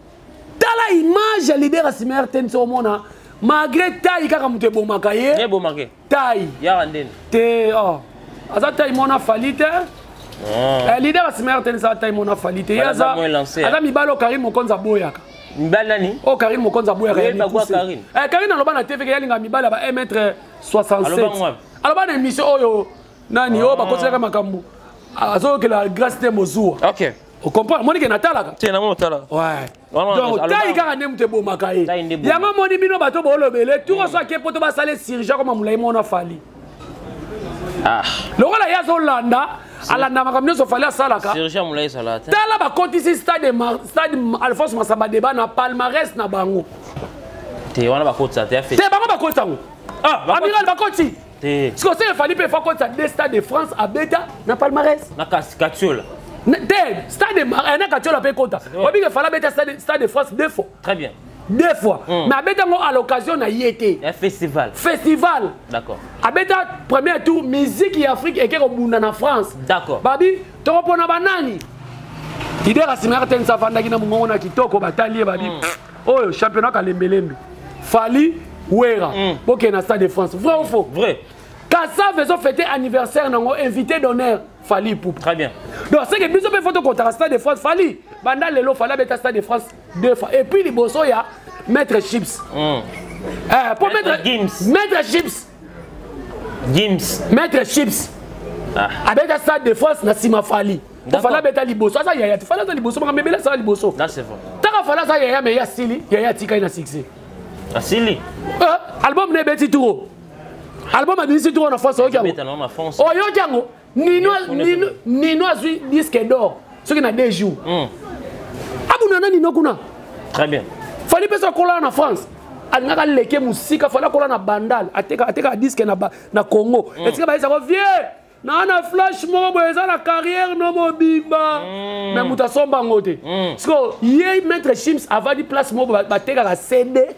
Dans la image leader a simer ten so mona, malgré taille kaka mute bomaka ye. Bien beau marqué. Taille. Ya randen. Te oh. Aza taille mona falite. Leader a simer ten sa taille mona falite. Yaza. Aza mibalo Karim Mokonza boyaka. Mibali nani? Oh Karim Mokonza boyaka. Karim. Karim aloba na TV yalinga mibala ba 1m67. Aloba na émission oyo nani o ba kotseka makambu. Azo que la grâce de Mozua. OK. On comprend, moi qui natala. C'est na motala. Ouais. Donc taille kaka nemte bo makaye. Yanga moni bino bato bo lobele, tout so ke poto ba sale sirja comme mulai mona fali. Ah. Le wala yazo landa, alanda makamno so fali asalaka. Sirja mulai salata. Tala ba kotisi stade Alphonse Massamba Deba na palmarès na bango. Te wana ba kotsa te fait. Te bango ba kotango. Ah, amiral ba koti. Te. Ce que c'est fali pe fa kotsa des stades de France à Beta na palmarès. Na Katiola. Stade de Katiola pe kota. Obi ke fala Beta stade de France 2 fois. Très bien. 2 fois. Mais à Beta à l'occasion na yété. Un festival. Festival. D'accord. À Beta premier tour musique et Afrique et que bunda na France. D'accord. Babi, to pona banani. Idera simera ten savanda kina mungo na kitoko batali babi. Oh, championnat kalembelembe. Fali Wera. OK na stade de France. Vrai ou faux? Vrai. Kassa faisait fêter anniversaire nango invité d'honneur Fali Poup. Très bien. Donc c'est que biso pe photo contre stade de France Fali. Banda lelo Fali beta stade de France 2 fois. Et puis liboso ya Maître Chips. Pour Maître Gims. Maître Chips. Gims. Maître Chips. Avec la stade de France na sima Fali. Pour Fali beta liboso ça yaya. Fali za liboso ma mebela ça liboso. Là c'est vrai. Taka Fali ça yaya mais ya stili, yaya tika ina succès. Asili. Album ne beti tour. Album a bisi tour na France o kiango. Oh yo kiango. Nino azui disque d'or. Ce qui n'a 2 jours. Abuna na nino kuna. Très bien. Fali pesa kola na France. Alingaka leke musika fala kola na bandal. Ateka disque na Congo. Est-ce que ba ça vieux? Na flash mo boza la carrière no mobimba. Mais muta somba ngote. Parce que hier Maître Chims avait dit place mo bateka ka CD.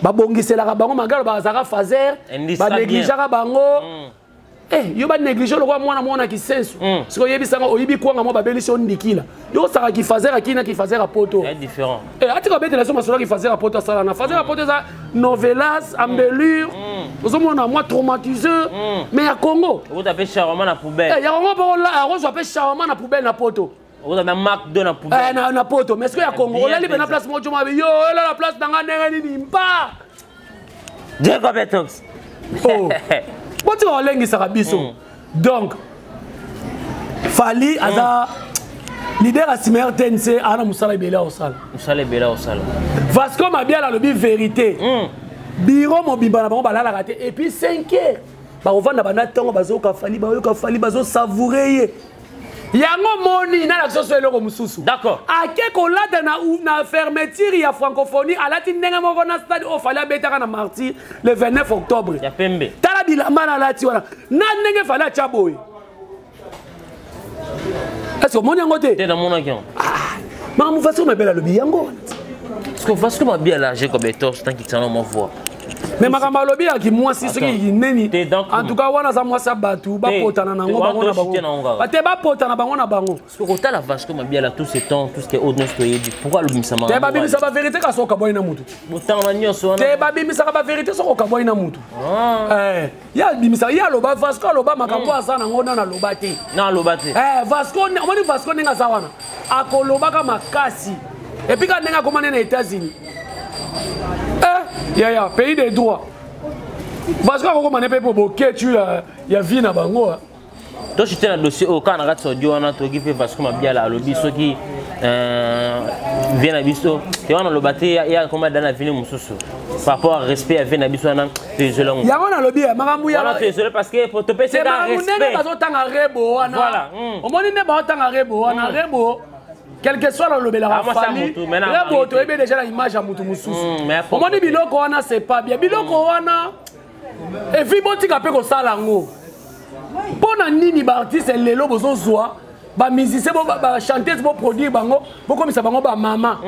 Babongiselaka bango magalo bazaka fazer. Ba négligeaka bango. Yo ba négligé le roi mwana ki sensu. Parce que yebisanga oyibi kwanga mo babelisi ondikila. Yo saka ki fazer akina ki fazer apoto. C'est différent. Atika bete la soma ki fazer apoto sala na fazer apoto za novelas, embellure. Ozomona moi traumatiseur mais ya Congo. Vous tapez charmant na poubelle. Ya Congo pa la rose appelle charmant na poubelle na poto. Vous avez un marque de la poubelle. Na poto mais est-ce que ya Congo on a libéré la place mo joma yo là la place danga ndenge nini mpa. Diego Betox. Oh. Bon tu as lengi sarabiso. Donc Fali aza leader à Simer TNC ana musala bela au sala. Musala bela au sala. Vasco Mabiala le bi vérité. Biro mo bimba na bango balala raté et puis 5 heures. Ba ovanda bana tongo bazo ka Fali bazo savourer. Yango moni na l'action sur eloko mususu. D'accord. Ake ko lada na fermeture ya francophonie alati ndenga moko na stade o Fali abetaka na martyr le 29 octobre. Ya pembe. Tala bilamba na lati wana. Na ndenge Fali achaboy. Est-ce que moni yango te? Te na mona kion. Ma mu Vasco Mabiala lobi yango. Parce que Vasco Mabiala j'ai comme Betox tant qu'il t'en mo voix. Mais makamba lobi ya ki mwasi soki neni. En tout cas wana za mwasi batu ba potana na ngo bango na bango. Ba te ba potana bango na bango. Parce que quand la Vasco Mabiala tout ce temps tout ce qui est au nostre yedi. Pourquoi le bimsama? Te ba bimisa ba vérité ka soka boy na mutu. Botan na nyoso wana. Te ba bimisa ba vérité soka boy na mutu. Ya bimisa ya loba Vasco loba makambo asa na ngo na loba te. Na loba te. Vasco omoni Vasco ninga za wana. Akoloba ka makasi. Et puis quand ninga komane na États-Unis. Pays des droits. Parce que vous avez fait pour que tu as vie na bango. Toi j'étais dans le dossier au Canada audio on a tout qui fait Vasco Mabiala lobby ceux qui viennent à biso et on a le batté il y a comment dans la ville mususu par rapport au respect à venir à biso na désolé. Il y a on a lobby makambu ya. On a désolé parce que pour te payer c'est un respect. Voilà. Au moins ne ba tanga rebo wana rebo. quel que soit le bela Fali Rebo to ebe déjà l'image à mutu mususu au moins biloko wana c'est pas bien biloko wana et puis botika pe ko sala ngo pona nini ba artiste lelo bozo zoa ba musicien ba chanteuse bo produire bango bo komisa bango ba mama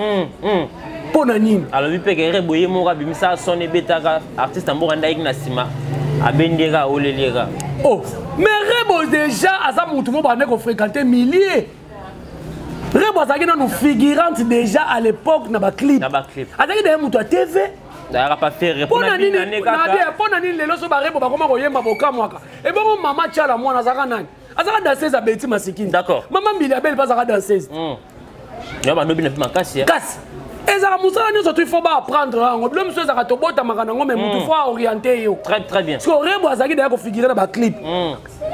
pona nini alors bi pe ke Rebo ye mo ka bimisa sonne betaka artiste mbo ndai na sima abendeka oleleka oh mais Rebo déjà aza mutu mo ba ne ko fréquenter milliers Rebo azaki na nous figurante déjà à l'époque na ba clip azaki derrière mutu à TV d'ailleurs pas faire répondre na nini lelo so ba Rebo ba koma ko yemba bokamwaka et bon maman tchala mwana azaka nani azaka danseuse abeti masikini d'accord maman Mbiliabel pas azaka danseuse yo ba nobi na makasi kasi ezaka musala nyonso tu il faut ba apprendre ngo bilo muso ezaka tobota makana ngo mais mutu faut orienter yo très bien parce que Rebo azaki derrière ko figurer na ba clip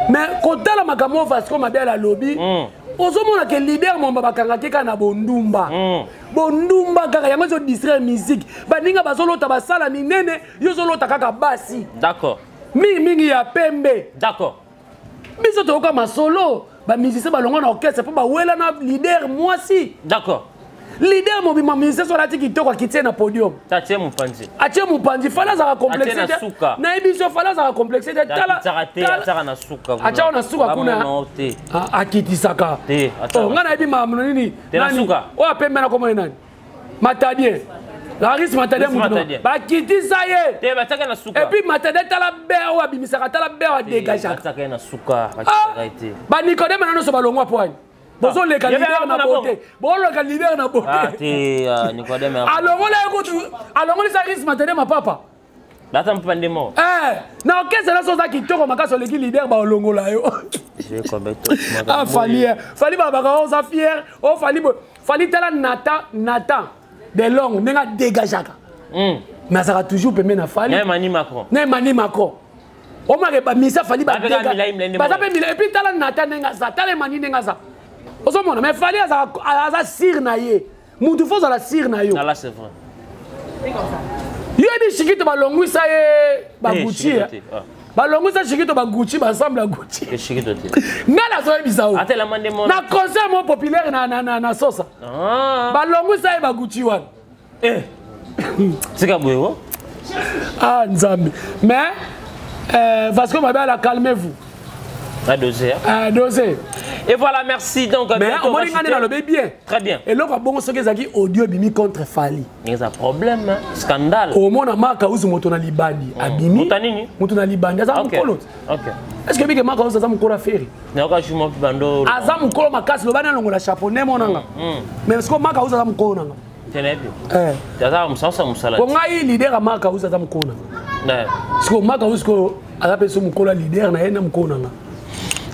mais kotala makambo Vasco Mabel a lobby ozomona ke leader momba bakanga te kana bondumba bondumba kaka yango zo distraire musique baninga bazolota basala minene yo zolota kaka basi d'accord mingi ya pembe d'accord biso toyoka masolo ba musicien balongo na orchestre po bawela na leader mwasi d'accord leader mobima musicien so lati kitoko akitie na podium tatie mupanzi atie mupanzi fala za complexité na ebiso fala za complexité tala tala na suka atia na suka kuna akitisaka oh ngana ebi mamno nini nani o apembe na komona nani matadie Laris matadie muno bakitisa ye te bataka na suka et puis matadie tala beo abimisaka tala beo adégagea bataka na suka bakitaka ete ba Nicodème na no so balongwa poani bozo le leader na beauté bolo ka leader na beauté ah te Nicodème alors on la écoute alors on les Laris matadie ma papa Bata mpande mo na okese na soza kitoko makaso leki leader ba olongola yo ah fali babaka oza fier o fali tala Nathan de long nenga dégageaka mais ça sera toujours pembe na fali Emmanuel Macron o mare ba misa fali ba dégage ba pe mila et puis tala Nathan nenga za tala Emmanuel nenga za ozo mona mais fali aza sir na ye mutu fo za la sir na yo là c'est vrai yo ebi shikito balongwisa ye ba Gucci balongwisa shikito ba Gucci ba ensemble Gucci shikito te ngala so ebisa o atela mande mo na concert mo populaire na sosa balongwisa ye ba Gucci wan tika boyo nzambe mais Vasco Mabel calmez-vous doser doser et voilà merci donc mais on va dans le bien très bien et l'autre bon ce que zaki audio bimi contre Fali il y a un problème scandale au monde maka uzu moto na libandi abimi moto na libandi aza mukolo OK est-ce que bige maka uzu aza mukolo affaire na ka shimo bando aza mukolo makasi lobana longola chapeau ne monanga mais est-ce que maka uzu aza mukolo nanga tenebi daza musasa musala ko ngai leader maka uzu aza mukolo est-ce que maka uzu ko ala peso mukolo leader na yena mukolo nanga.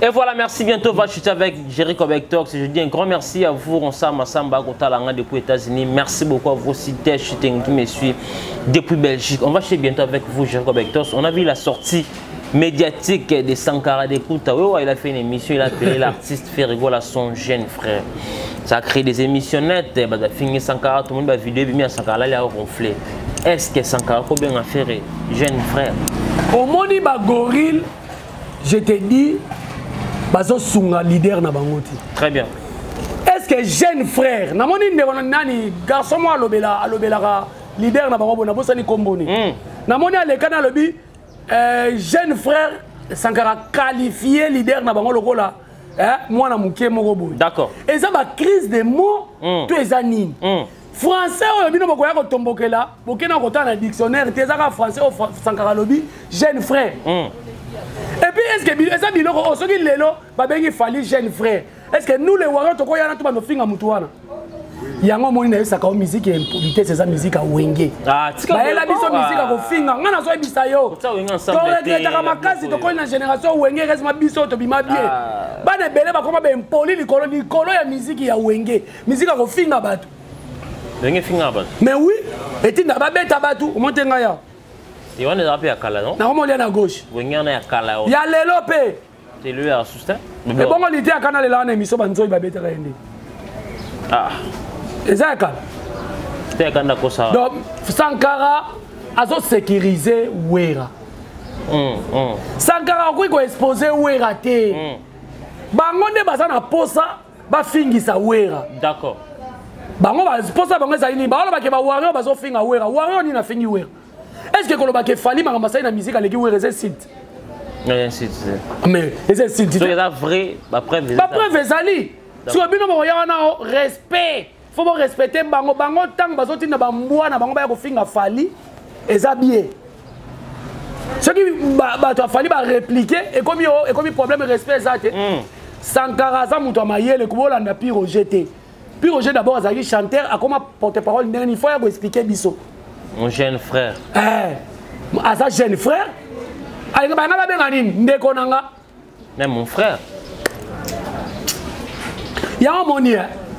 Et voilà, merci. Bientôt, va chuter avec Jerry Kobek Talks. Je dis un grand merci à vous, Ronsama Samba Kotalanga depuis les États-Unis. Merci beaucoup à vous aussi, Shooting qui me suit depuis Belgique. On va chuter bientôt avec vous, Jerry Kobek Talks. On a vu la sortie médiatique de Sankara Dekuta. Oui, il a fait une émission, il a appelé l'artiste fait rigoler à son jeune frère. Ça a créé des émissions nettes. Il a fini Sankara, tout le monde a vidéo, il a Sankara, il a ronflé. Est-ce que Sankara peut bien faire jeune frère? Au Moni Bagoril, je te dis. Bazo sunga leader na bangoti. Très bien. Est-ce que jeune frère, namoni ndeko nani garçon mo alobela leader na bango bona bosani komboni. Namoni aleka na lobi jeune frère Sankara qualifié leader na bango lokola mwana muke moko boy. D'accord. Et ça ba crise de mots to ezanini. Français oyo bino bokoya ko tombokela, bokena ko ta na dictionnaire tezaka français o Sankara lobi jeune frère. Et puis, est-ce que ça biloko osoki lelo babengi Fali jeune frère? Est-ce que nous les warriors toko yana to ba no finga mutu wana? Yango moni na yesa ka musique et impolitesse c'est ça musique a wenge. Ah, tika. Ba ela biso musique a ko finga. Ngana so ebisa yo. Ça wenga ensemble. To regreta makasi to ko na génération wenge resma biso to bima bien. Ba na bele ba koma ba impoli likolo ya musique ya wenge. Musique a ko finga batu. Wenge finga batu. Mais oui, etinda ba beta batu, omontenga ya. Et on est appelé à Kala, non? Na comment à gauche. Oui, on est à Kala. Il y a l'élopé. C'est lui à soutien. Et bon, on était à Canal et là, on a mis ça, on a bête. Ah. Et ça, c'est quand on a donc, Sankara a sécurisé Ouera. Sankara a exposé Ouera. Bangonde bazana posa, bafingisa wera. D'accord. Bango pour ça bango ezali ni ba ba ke ba warrior bazo finga wera. Warrior ni na fingi wera. Est-ce que koloba ke fali makamba sai na musique aleki wera c'est site. Non, c'est mais c'est site. C'est vrai, ba preuve. Ba preuve ezali. Sur bino mo yana respect. Faut respecter bango bango tang bazo tina ba mbwana bango ba ko finga fali ezabie. Ce qui va fallu répliquer et comme problème de respect ça Sankara ça muto mayele kubola na Pi Roger te. Pi Roger d'abord azaki chanteur a comment porte-parole dernière fois pour expliquer biso. Mon jeune frère. Ça jeune frère. Aïe ba ngaba benga nini ndeko nanga. Mais mon frère. Ya moni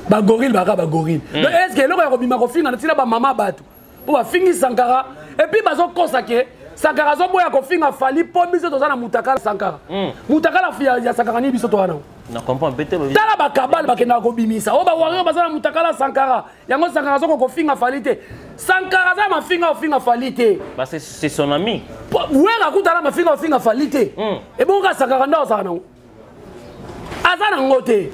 ba gorille ba gorille. Donc est-ce que loko ya kobima ko finga na tina ba mama batu. Pour ba fingi Sankara et puis bazo consacrer Sankara zo boya ko finga fali po biso to sana mutakala Sankara. Mutakala ya Sankara ni biso to wana. Na comprends peut-être. Tala ba kabal ba kena ko bimisa. O ba warrior ba sana mutakala Sankara. Yango Sankara zo ko finga fali te. Sankara za ma finga fali te. Bah c'est son ami. Wera kutala ma finga fali te. Et bon ka Sankara ndo sana. Azana ngote.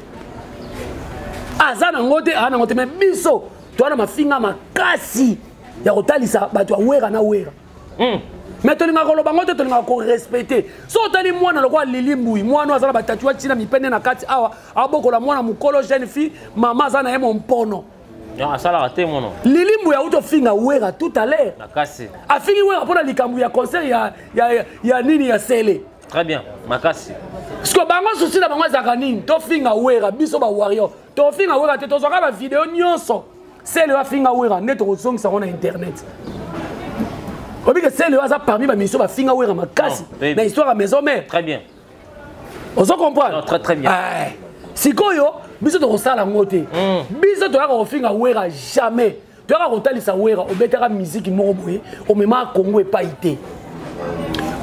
Azana ngote ana ngote me biso to wana ma finga makasi. Ya kotalisa ba to wera na wera. Mais tu n'as pas respecté. Si tu as dit moi, Lili Mbouy, moi, nous avons tatoué Tina Mipene na kati awa, aboko la moi na mukolo jeune fille, maman zana est mon pono. Non, ça l'a raté mon nom. Lili Mbouy a auto finga wera tout à l'heure. La casse. A fini wera pour la likambu ya concert ya nini ya sele. Très bien, ma casse. Parce que bango souci na bango zakanini, to finga wera biso ba warrior. To finga wera te to zoka ba vidéo nyonso. Sele wa finga wera net ko zongi sa na internet. On dit que c'est le hasard parmi ma mission, ma finga ou ma casse. Mais histoire à maison mère. Très bien. On se comprend. Très bien. Si quoi yo, biso to sala ngote. Biso to ka finga wera jamais. Tu as rotali sa wera au betera musique mo boye, au même Congo et pas été.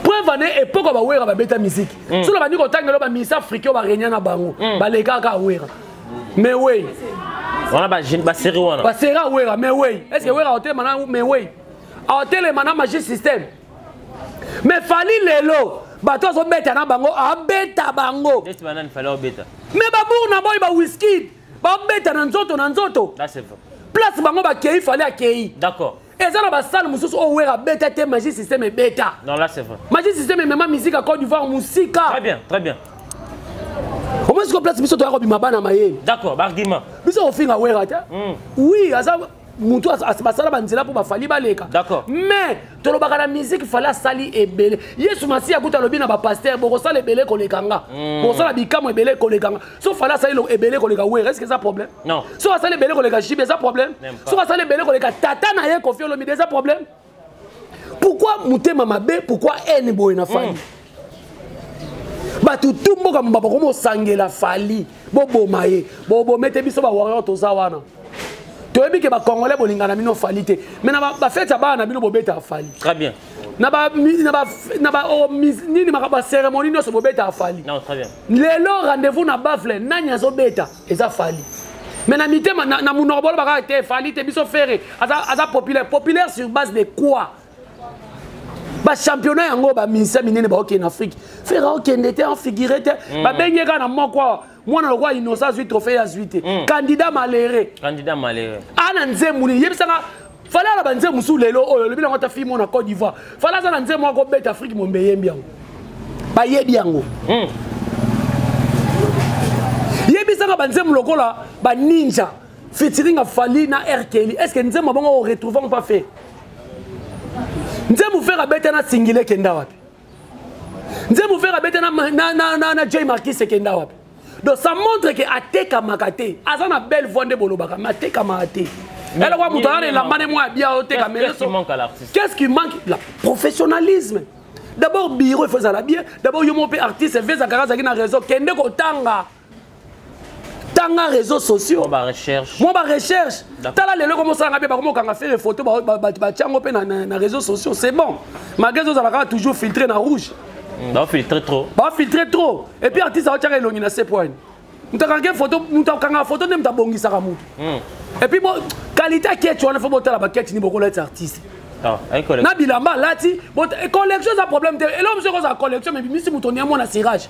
Preuve année époque ba wera ba beta musique. Sur la bani ko tangelo ba misa africain ba renya na bango. Ba le kaka wera. Mais oui. On a ba série wana. Ba série wera, mais oui. Est-ce que wera hotel mana mais oui. A télé mana magic système. Mais fali lelo, bato zo beta na bango, a beta bango. Qu'est-ce que il fallait beta? Mais ba bour na boy ba whisky, ba beta na nzoto na nzoto. Là c'est vrai. Place bango ba kei fallait a kei. D'accord. Et ça na ba salle mususu o wera beta te magic système et beta. Non là c'est vrai. Magic système et même musique à Côte d'Ivoire musique. Très bien, très bien. Comment est-ce que place biso to ya ko bima bana maye? D'accord, argument. Biso o finga wera ta? Oui, asa Moutou asala banzela pour bafali baleka. D'accord. Mais tolobaka la musique fallait sali ebele. Yesu masi akuta lobi na ba pasteur boko sala ebele kolekanga. Boko sala bikamo ebele kolekanga. So fallait sali lo ebele koleka ouais, est-ce que ça problème? Non. So sala ebele koleka jibe ça problème? So sala ebele koleka tata na ye kofi lo mi ça problème? Pourquoi mutema mabe? Pourquoi haine boy na fali? Batu tumbo ka mbaba komo sangela fali. Bobo maye. Bobo mete biso ba warrior to zawana. Tu as dit que les Congolais ont fallu. Mais la fête a fallu. Très bien. La cérémonie a fallu. Non, très bien. Les rendez-vous na bafle, nanya zo beta, eza fallu. Mais na mité na munorbo ba été fallu te biso ferré. Aza populaire sur base de quoi? Ba championnat yango ba minisa minene ba OK en Afrique. Faire OK ndete en figuré te. Ba bengeka na mo quoi. Moi na roi innocent 8 trophée à 8. Candidat malheureux. Candidat malheureux. Ana nzemuni yebisanga fala la banze musu lelo oyo le bilango ta fille na Côte d'Ivoire. Fala za na nzemo ko beta Afrique mo mbeyembi yango. Ba yebi yango. Yebisanga banzemu lokola ba ninja featuring Fali na R Kelly. Est-ce que nzemo bongo on retrouve on pas fait? Nzemu faire beta na singile kenda wapi? Nzemu faire beta na Jay Marquis kenda wapi? Donc ça montre que Ateka Makate, Azana belle voix de Bolobaka, Ateka Makate. Elle va montrer la manne moi bien au Teka. Qu'est-ce qui manque à l'artiste? Qu'est-ce qui manque? Le professionnalisme. D'abord, bureau, il faut ça la bien. D'abord, il y a un artiste, il fait ça dans le réseau. Kende ko tanga. Tanga réseaux sociaux. Moi, recherche. Moi, recherche. Tala les comme ça, on a fait des photos, dans les réseaux sociaux. C'est bon. Malgré ça, on a toujours filtré dans rouge. On filtre trop. Bah filtrer trop. Et puis artiste ça va tirer l'ongina c'est point. Nous t'as une photo, nous t'as une photo même t'as bongi ça ramou. Et puis bon qualité qui tu on faut botter la baquette ni beaucoup les artistes. Ah, avec collection. Na bilamba lati, bon collection ça problème te. Et là monsieur cause collection mais bimisi mutonia mona cirage.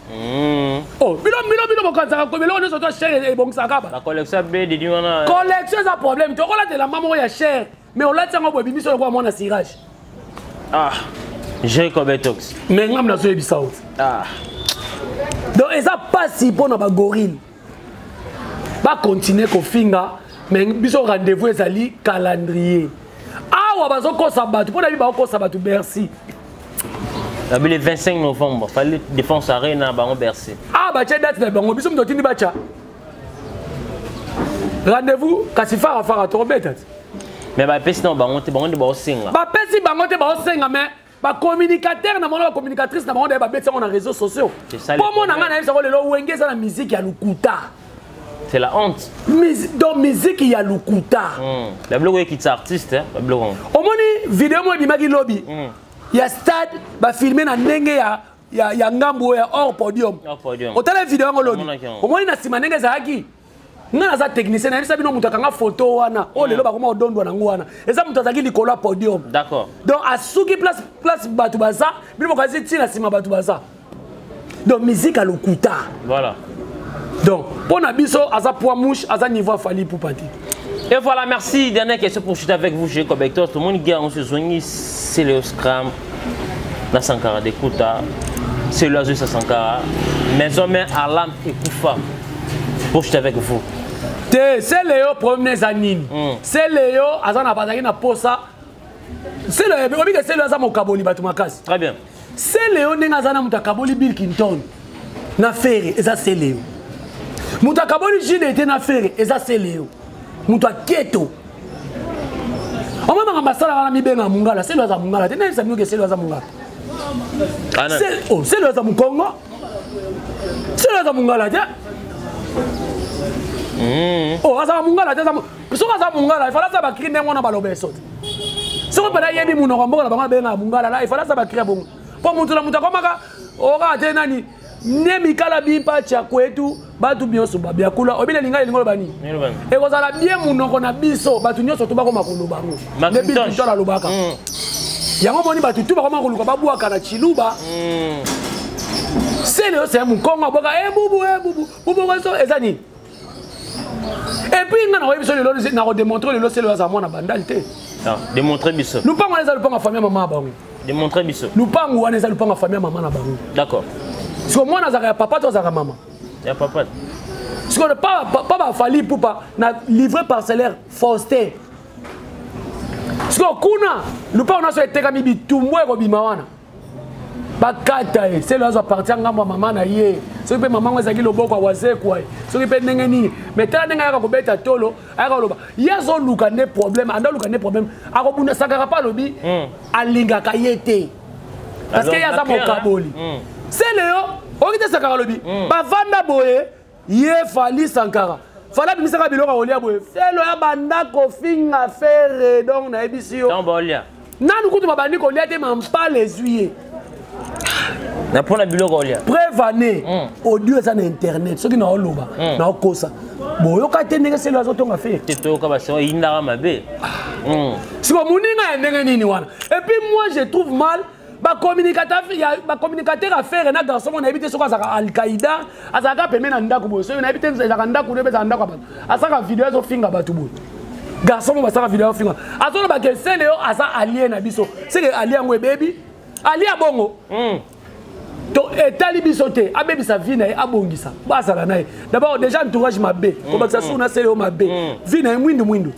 Oh, bilo bokanza ko bilo ne soto cher et bon sakaba. La collection B de diwana. Collection ça problème te. Ola te la maman ya cher, mais on lati ngo bimisi ko mona cirage. Ah. J'ai comme tox. Mais ngam na so ebisa out. Ah. Donc ça passe si pour na ba gorille. Ba continuer ko finga, mais biso rendez-vous ezali calendrier. Ah, on va se sabattre. Pour la vie, on va se sabattre Bercy. Le 25 novembre, il fallait défense Arena à Bercy. Ah, bah, tu date de Bango. Bisous, nous t'ini bacha. Rendez-vous, Kassifa à faire à Torbet. Mais bah, pèse non, Bango, t'es Bango de Bango. Bah, pèse Bango, t'es Bango, mais bah, communicateur, n'a communicatrice, n'a pas de bêtises sur les réseaux sociaux. Pour moi, on a un sur le Wenge, c'est la musique, il y a le Kouta. C'est la honte. Dans la musique, il y a le Kouta. La blog qui est artiste, hein, la blog. Au moins, vidéo, moi, il y a lobby. Il y a stade, bah, filmer dans Nenge, il y a Ngambo, hors podium. Hors podium. Au travers vidéo, on lobby. Au moins, il y a Simanenge Zaki. Nous avons des techniciens, nous avons des photos. Oh, les gens ont donné des photos. Et ça, nous avons dit le podium. D'accord. Donc, à ceux qui place Batoubaza, nous avons dit que c'est Batoubaza. Donc, musique à l'Okuta. Voilà. Donc, pour Nabiso, à sa poids mouche, à sa niveau, fallait pour partir. Et voilà, merci. Dernière question pour chuter avec vous, chez Cobector. Tout le monde qui a reçu c'est le Scram, la Sankara de Kouta, c'est le Azul Sankara, Maison Mère Alam et Koufa. Pour chuter avec vous. C'est Léo, premier anime. C'est Léo, Azana Bazaki na Posa. C'est le Azam Kaboli Batumakas. Très bien. C'est Léo, Nengazana Mutakaboli Bill Clinton. Na ferry, et ça c'est Léo. Mutakaboli Jide était na ferry, et ça c'est Léo. Mutaketo. On va m'en passer à la Mibenga Mungala, c'est le Azam Mungala. Tenez, c'est mieux que c'est le Azam Mungala. C'est le Azam Congo. C'est le Azam Mungala, tiens. Oh, Azam Mungala, tiens. Parce que Azam Mungala, il fallait savoir créer un balobe saute. Si on peut aller y mon Rambo, la Benga Mungala, là, il fallait savoir créer bon. Pour monter la Mutakomaka, aura Tenani. Nemikala bimpa chakwetu batu bionso babiakula obile linga lingo bani e kozala bien munoko na biso batu nyonso to bako makolo bango ne bitu tola lobaka yango moni batu tu bako makolo babuaka na chiluba c'est le mukongo boka bubu so ezani et puis ngana wa biso lelo na ko démontrer lelo c'est le za mona bandalité non démontrer biso nous pas on les a le pas famille maman bango démontrer biso nous pas on les a le pas famille maman na bango d'accord. Si moi nazaka papa toi zaka maman. Ya papa. Si on pas fallu pour pas na livrer parcellaire Faustin. Si on kuna nous pas on a so etekami bitumwe ko bimawana. Ba kata c'est là ça partir ngamba maman na ye. So pe maman ngazaki loboko waze kwa. So pe ndenge nini. Mais tala ndenge ya ko beta tolo, aya ko loba. Yazo luka ne problème, anda luka ne problème. Ako buna sakara pa lobi. Alinga kayete. Parce que yaza mo kaboli. C'est Léo, on dit Sankara lobby. Bavanda boye, ye fali Sankara. Fala bimisaka biloko olia boye. C'est le banda ko finga faire donc na ebisio. Non bolia. Nanu kutu babandi ko lia te mampa les juillet. Na pona biloko olia. Prévané. Audio ça na internet, ce qui na oloba, na okosa. Boyo ka tenenge c'est le azoto nga fait. Teto ka ba so indara mabe. Si ko muninga ndenge nini wana. Et puis moi je trouve mal ba communicateur à faire na garçon on habite sur Al-Qaïda azaka pemena na ndako boso on habite za ndako ne beza ndako abantu asaka video zo finga batu bo garçon ba saka video finga azona ba que c'est Léo asa alien na biso c'est que alien ngwe baby alien bongo to etali biso te abebi sa vie na abongisa ba sala na d'abord déjà entourage mabé ko ba ça suna c'est Léo mabé vie na mwindu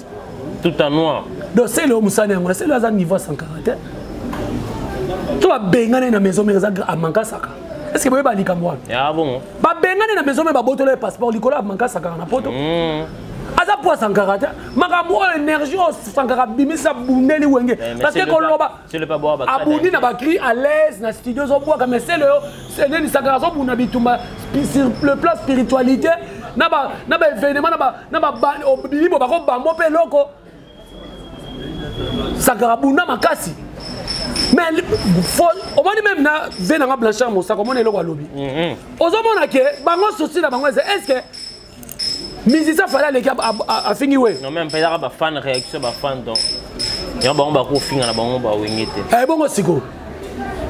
tout en noir donc c'est Léo musane ngona c'est Léo za niveau 140. Tu vas baigner dans maison mais à Mankasaka. Est-ce que vous avez dit comme moi? Ah bon. Ba baigner dans maison mais ba boto le passeport Nicolas à Mankasaka na poto. Aza pour Sankara. Makambo énergie Sankara bimisa bundeli wenge parce que koloba. C'est le pas boire ba. Abundi na ba cri à l'aise na studio zo bois comme c'est le ni Sankara zo buna bitumba sur le plan spiritualité na ba événement na ba bilibo ba ko bambo pe loko. Sankara buna makasi. Mais au moins même na venanga blanchard mo ça comme on est le roi lobby. Ozomona ke bango souci na bango est-ce que musicien fallait les gars a fini ouais. Non même pas ba fan réaction ba fan donc. Ya ba on ba ko finga na ba on ba wengete. Eh bongo siko.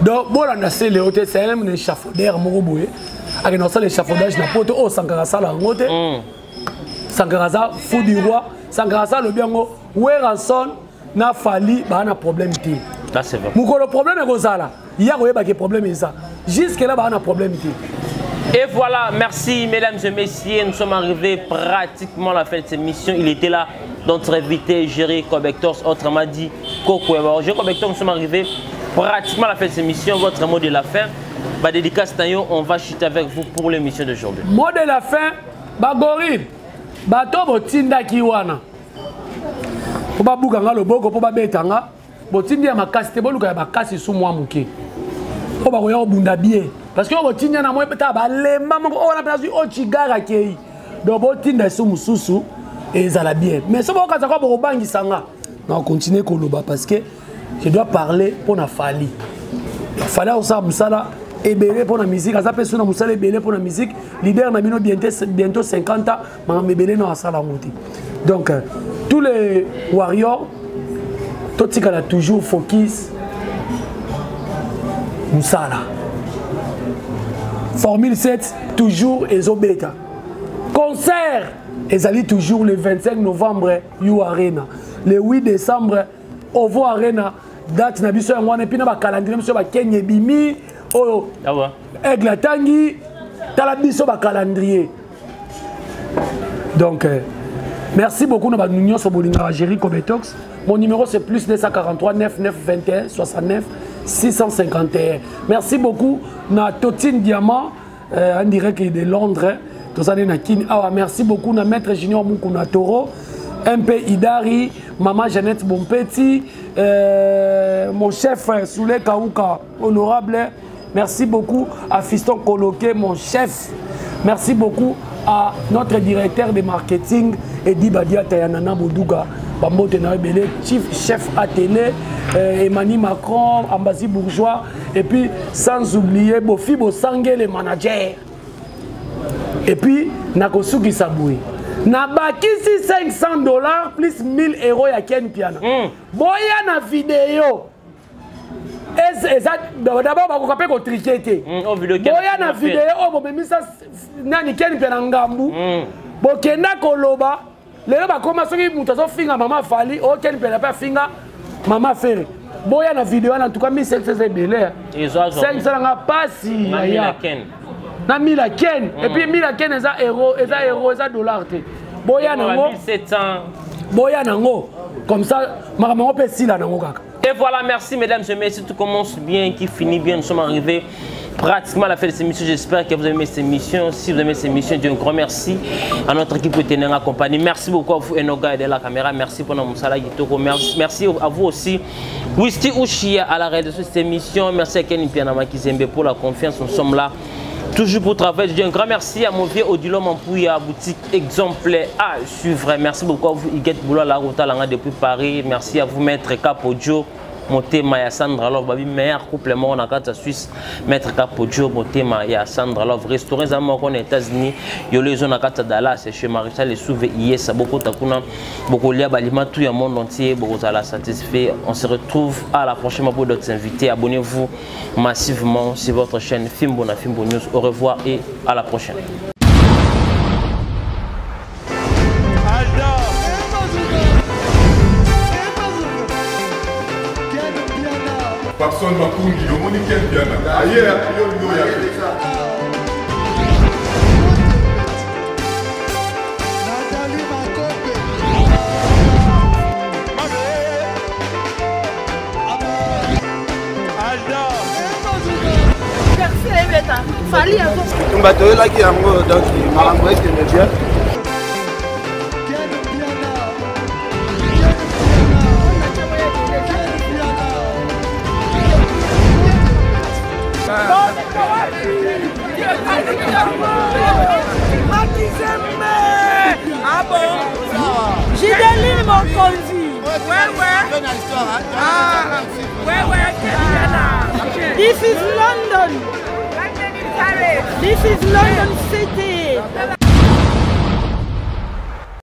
Donc bon on a c'est le hôtel c'est même l'échafaudage moko boye. Avec non ça l'échafaudage na poto o Sankara sala ngote. Sankara za fou du roi, Sankara sa le biango Weranson na fali ba na problème té. Là c'est vrai. Moko le problème est kozala. Ya ko yeba que problème est ça. Jusque là ba na problème té. Et voilà, merci mesdames et messieurs, nous sommes arrivés pratiquement à la fin de cette émission. Il était là, notre invité, Jerry Cobectors, autrement dit Coco. Jerry Cobectors, nous sommes arrivés pratiquement à la fin de cette émission. Votre mot de la fin, bah, dédicace Tayo, on va chuter avec vous pour l'émission d'aujourd'hui. Mot de la fin, Bagoril, Bato Botinda Kiwana. Pour pas bouger le bogo, pour pas betanga, Botinda ma casse, te boluka ma casse sous moi mouké. Pour pas regarder bunda bien. Parce que Botinda na moi peut-être les mamans on a perdu au chigara kei. Donc Botinda sous mususu et ça la bien. Mais ce boka ça quoi pour bangi sanga. On continue koloba parce que je dois parler pour na fali. Fallait on ça musala ebélé pour la musique, ça peut sonner musala ebélé pour la musique. Leader na bientôt 50 ans, mais ebélé na sala monter. Donc tous les warriors tout ce qu'on a toujours focus musala. Formule 7 toujours ezobeta. Concert ezali toujours le 25 novembre You Arena. Le 8 décembre Ovo Arena. Date na biso ngwana epina ba calendrier biso ba Kenya bimi o Aigle Tangi tala biso ba calendrier. Donc merci beaucoup na ba union so bolinga Jerry Cobectors. Mon numéro c'est plus 243 99 21 69 651. Merci beaucoup na Totine Diamant en direct de Londres. Merci beaucoup na Maître Junior Mukuna Toro. MP Idari, Maman Jeannette Bonpetit, mon chef Soulé Kaouka, honorable. Merci beaucoup à Fiston Koloké, mon chef. Merci beaucoup à notre directeur de marketing, Edi Badia Tayanana Boudouga, Bambo Tenabele, chef à télé, Emmanuel Macron, Ambassi Bourgeois, et puis sans oublier Bofi Bosangé, les managers. Et puis Nakosuki Saboui. Nabakisi $500 plus 1000 € ya Ken Piana. Boya na vidéo. D'abord bakoka ko triqueter. Boya na vidéo o bomemisa nani Ken Piana ngambu. Bokenda koloba. Lelo bakoma soki mutu azo finga mama fali o Ken Piana pa finga mama fere. Boya na vidéo en tout cas 1500 belé. 500 nga pasi ya Ken. Na 1000 Ken et puis 1000 Ken eza euro, eza dollar te. Boya nango 1700. Boya nango comme ça maman peut si là nango kaka. Et voilà, merci mesdames et messieurs, tout commence bien, qui finit bien. Nous sommes arrivés pratiquement à la fin de cette émission. J'espère que vous avez aimé cette émission. Si vous avez aimé cette émission, Dieu un grand merci à notre équipe qui était accompagnée. Merci beaucoup à vous Enoga et de la caméra. Merci pour notre Moussala Gitoko. Merci à vous aussi. Wisti Ushia à la réalisation de cette émission. Merci à Ken Pianama Kizembe pour la confiance. Nous sommes là toujours pour travailler. Je dis un grand merci à mon vieux Odilon Mampouya, boutique exemplaire à suivre. Merci beaucoup à vous, Iguet Boula, la route depuis Paris. Merci à vous, Maître Capodio, Motema et Sandra Love, meilleur complément on a carte Suisse, Maître Capodio, Motema et Sandra Love. Restaurant Zamor aux États-Unis, Yolé Zone à carte Dallas, chez Maréchal les Souvé, Yes, beaucoup Takuna, beaucoup Lia Balima, tout le monde entier, beaucoup à la satisfait. On se retrouve à la prochaine pour d'autres invités. Abonnez-vous massivement sur votre chaîne Fimbona Fimbo News. Au revoir et à la prochaine. Personne m'a connu, on est quel bien. Ailleurs, on va te là qui a donc Maramoué qui est bien. Ah bon? J'ai des livres mon conduit. Ouais. Ah, ouais. This is London. This is London City.